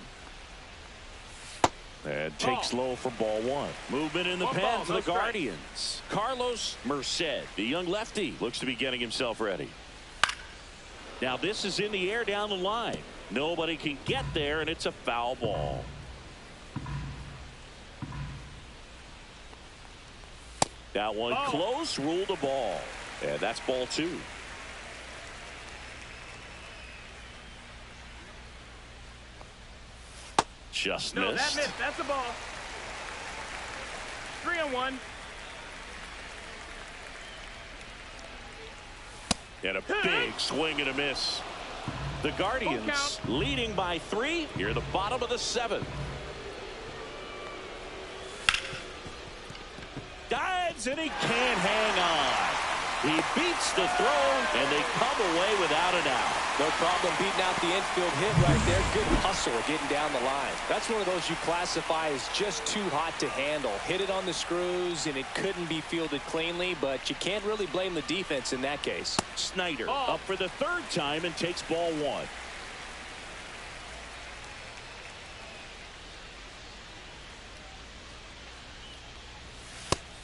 And takes low for ball one. Movement in the pen for the Guardians. Carlos Merced, the young lefty, looks to be getting himself ready. Now this is in the air down the line. Nobody can get there, and it's a foul ball. That one close, ruled a ball. And that's ball two. Just missed. No, that missed. That's a ball. 3-1. And a big swing and a miss. The Guardians leading by 3 here at the bottom of the 7th. Dives and he can't hang on. He beats the throw and they come away without an out. No problem beating out the infield hit right there. Good hustle getting down the line. That's one of those you classify as just too hot to handle. Hit it on the screws and it couldn't be fielded cleanly, but you can't really blame the defense in that case. Snyder up for the 3rd time and takes ball 1.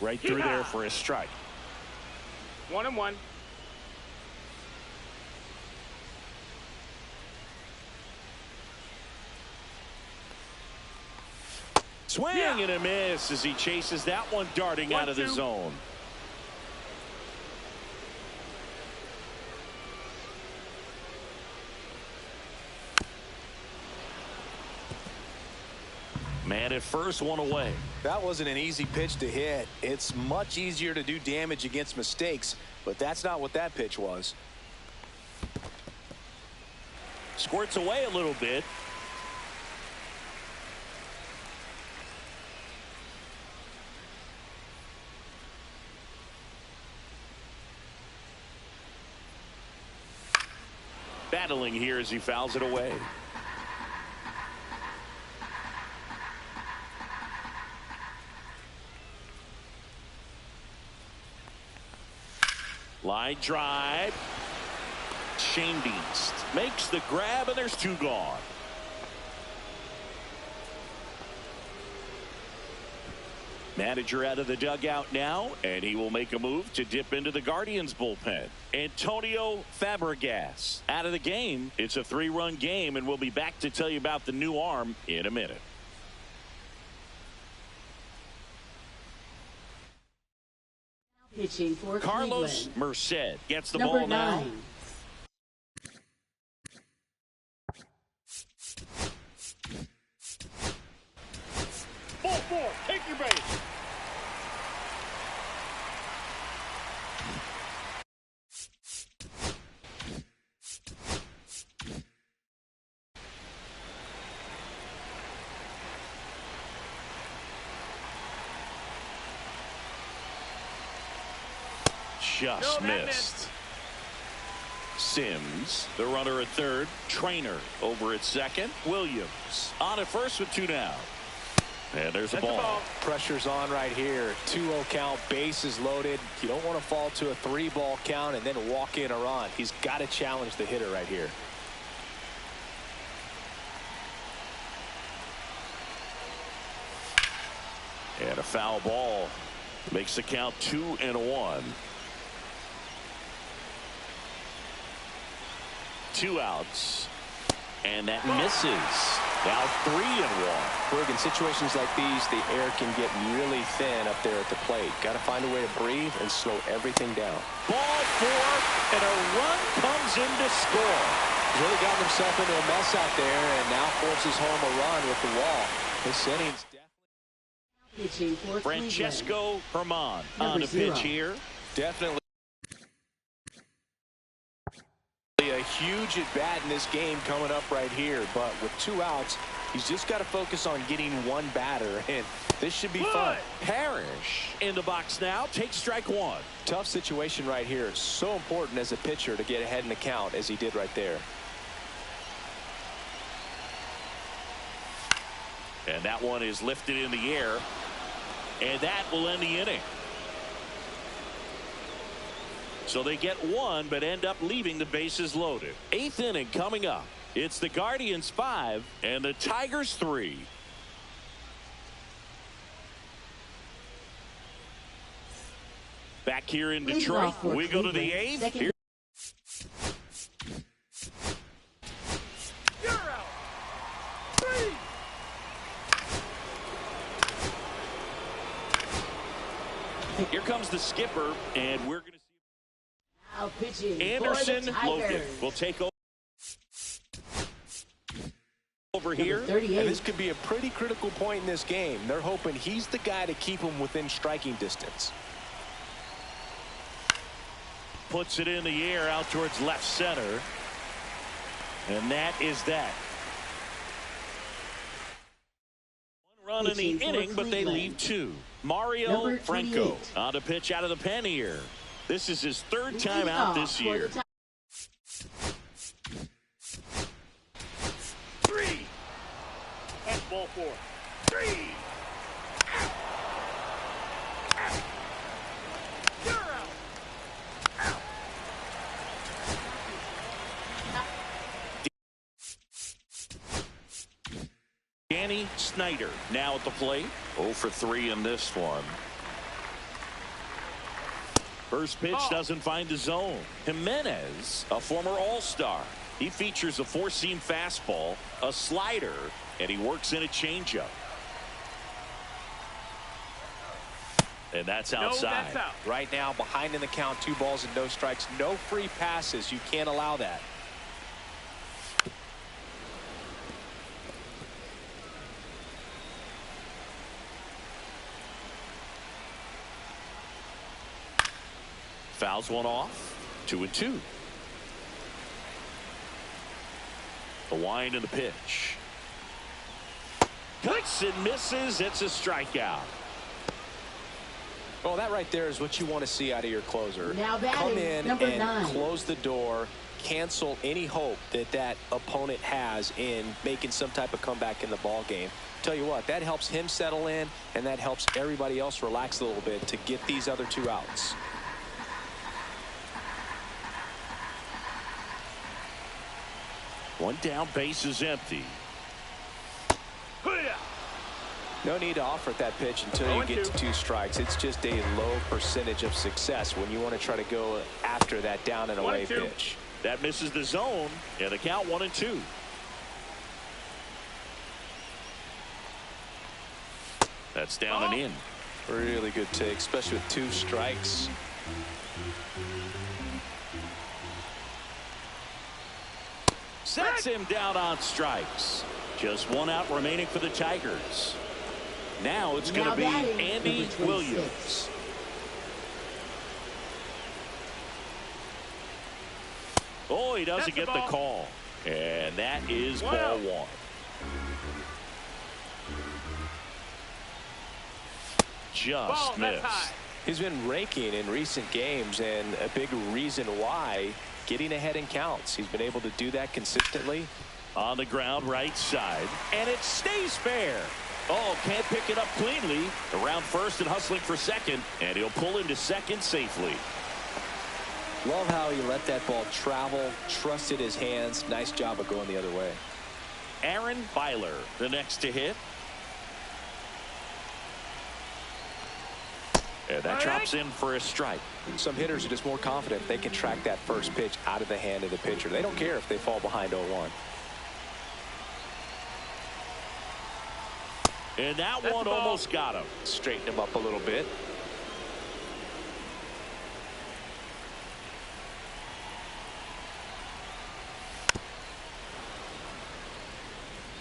Right through there for a strike. 1-1. Swing and a miss as he chases that one darting out of the zone. Man at first, one away. That wasn't an easy pitch to hit. It's much easier to do damage against mistakes, but that's not what that pitch was. Squirts away a little bit. Battling here as he fouls it away. Line drive. Shane Beast makes the grab and there's 2 gone. Manager out of the dugout now, and he will make a move to dip into the Guardians bullpen. Antonio Fabregas out of the game. It's a 3-run game, and we'll be back to tell you about the new arm in a minute. Pitching for Carlos Cleveland. Merced gets the Number ball now. 9. Ball 4. Take your base. Just missed. Sims, the runner at 3rd. Trainer over at 2nd. Williams on at 1st with 2 down. And there's a ball. Pressure's on right here. 2-0 count, bases loaded. You don't want to fall to a 3-ball count and then walk in a run. He's got to challenge the hitter right here. And a foul ball makes the count 2-1. 2 outs. And that misses. Now 3-1. Berg, in situations like these, the air can get really thin up there at the plate. Got to find a way to breathe and slow everything down. Ball 4, and a run comes in to score. He's really gotten himself into a mess out there and now forces home a run with the wall. This inning's definitely... Pitching for Francesco Herman Number on the 0. pitch here. Definitely a huge at bat in this game coming up right here, but with 2 outs, he's just got to focus on getting 1 batter, and this should be fun. Parrish in the box now. Takes strike 1. Tough situation right here. It's so important as a pitcher to get ahead in the count as he did right there. And that one is lifted in the air, and that will end the inning. So they get 1 but end up leaving the bases loaded. 8th inning coming up. It's the Guardians 5 and the Tigers 3. Back here in Detroit, we go to the 8th. Here You're out. 3. Here comes the skipper, and we're going to see Now pitching Anderson for the Logan Tigers. will take over here. And 38. this could be a pretty critical point in this game. They're hoping he's the guy to keep them within striking distance. Puts it in the air out towards left center. And that is that. One run in the inning, but they leave two. Mario Franco on to pitch out of the pen here. This is his third time out this year. Three. That's ball four. Three. You're out. Danny Snyder now at the plate. 0 for 3 in this one. First pitch doesn't find the zone. Jimenez, a former All-Star. He features a four-seam fastball, a slider, and he works in a changeup. And that's outside. No, that's out. Right now, behind in the count, 2 balls and no strikes. No free passes. You can't allow that. Fouls one off. 2-2. The wind and the pitch. Cuts and misses. It's a strikeout. Well, that right there is what you want to see out of your closer. Now Come in and 9. close the door, cancel any hope that that opponent has in making some type of comeback in the ball game. Tell you what, that helps him settle in, and that helps everybody else relax a little bit to get these other 2 outs. One down, base is empty. No need to offer that pitch until you get to 2 strikes. It's just a low percentage of success when you want to try to go after that down and away pitch. That misses the zone, and the count 1-2. That's down and in. Really good take, especially with 2 strikes. Sets him down on strikes. Just 1 out remaining for the Tigers. Now it's going to be Andy Williams. Oh, he doesn't get the call. And that is ball 1. Just missed. He's been raking in recent games, and a big reason why, getting ahead in counts. He's been able to do that consistently. On the ground, right side, and it stays fair. Oh, can't pick it up cleanly. Around first and hustling for second, and he'll pull into second safely. Love how he let that ball travel, trusted his hands. Nice job of going the other way. Aaron Byler, the next to hit. And that drops in for a strike. Some hitters are just more confident they can track that first pitch out of the hand of the pitcher. They don't care if they fall behind 0-1. And that one almost got him. Straighten him up a little bit.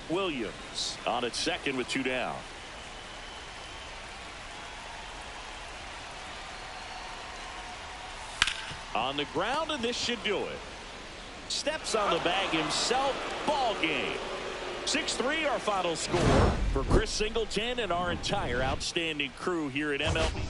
Williams on at second with 2 down. On the ground, and this should do it. Steps on the bag himself. Ball game. 6-3 our final score for Chris Singleton and our entire outstanding crew here at MLB.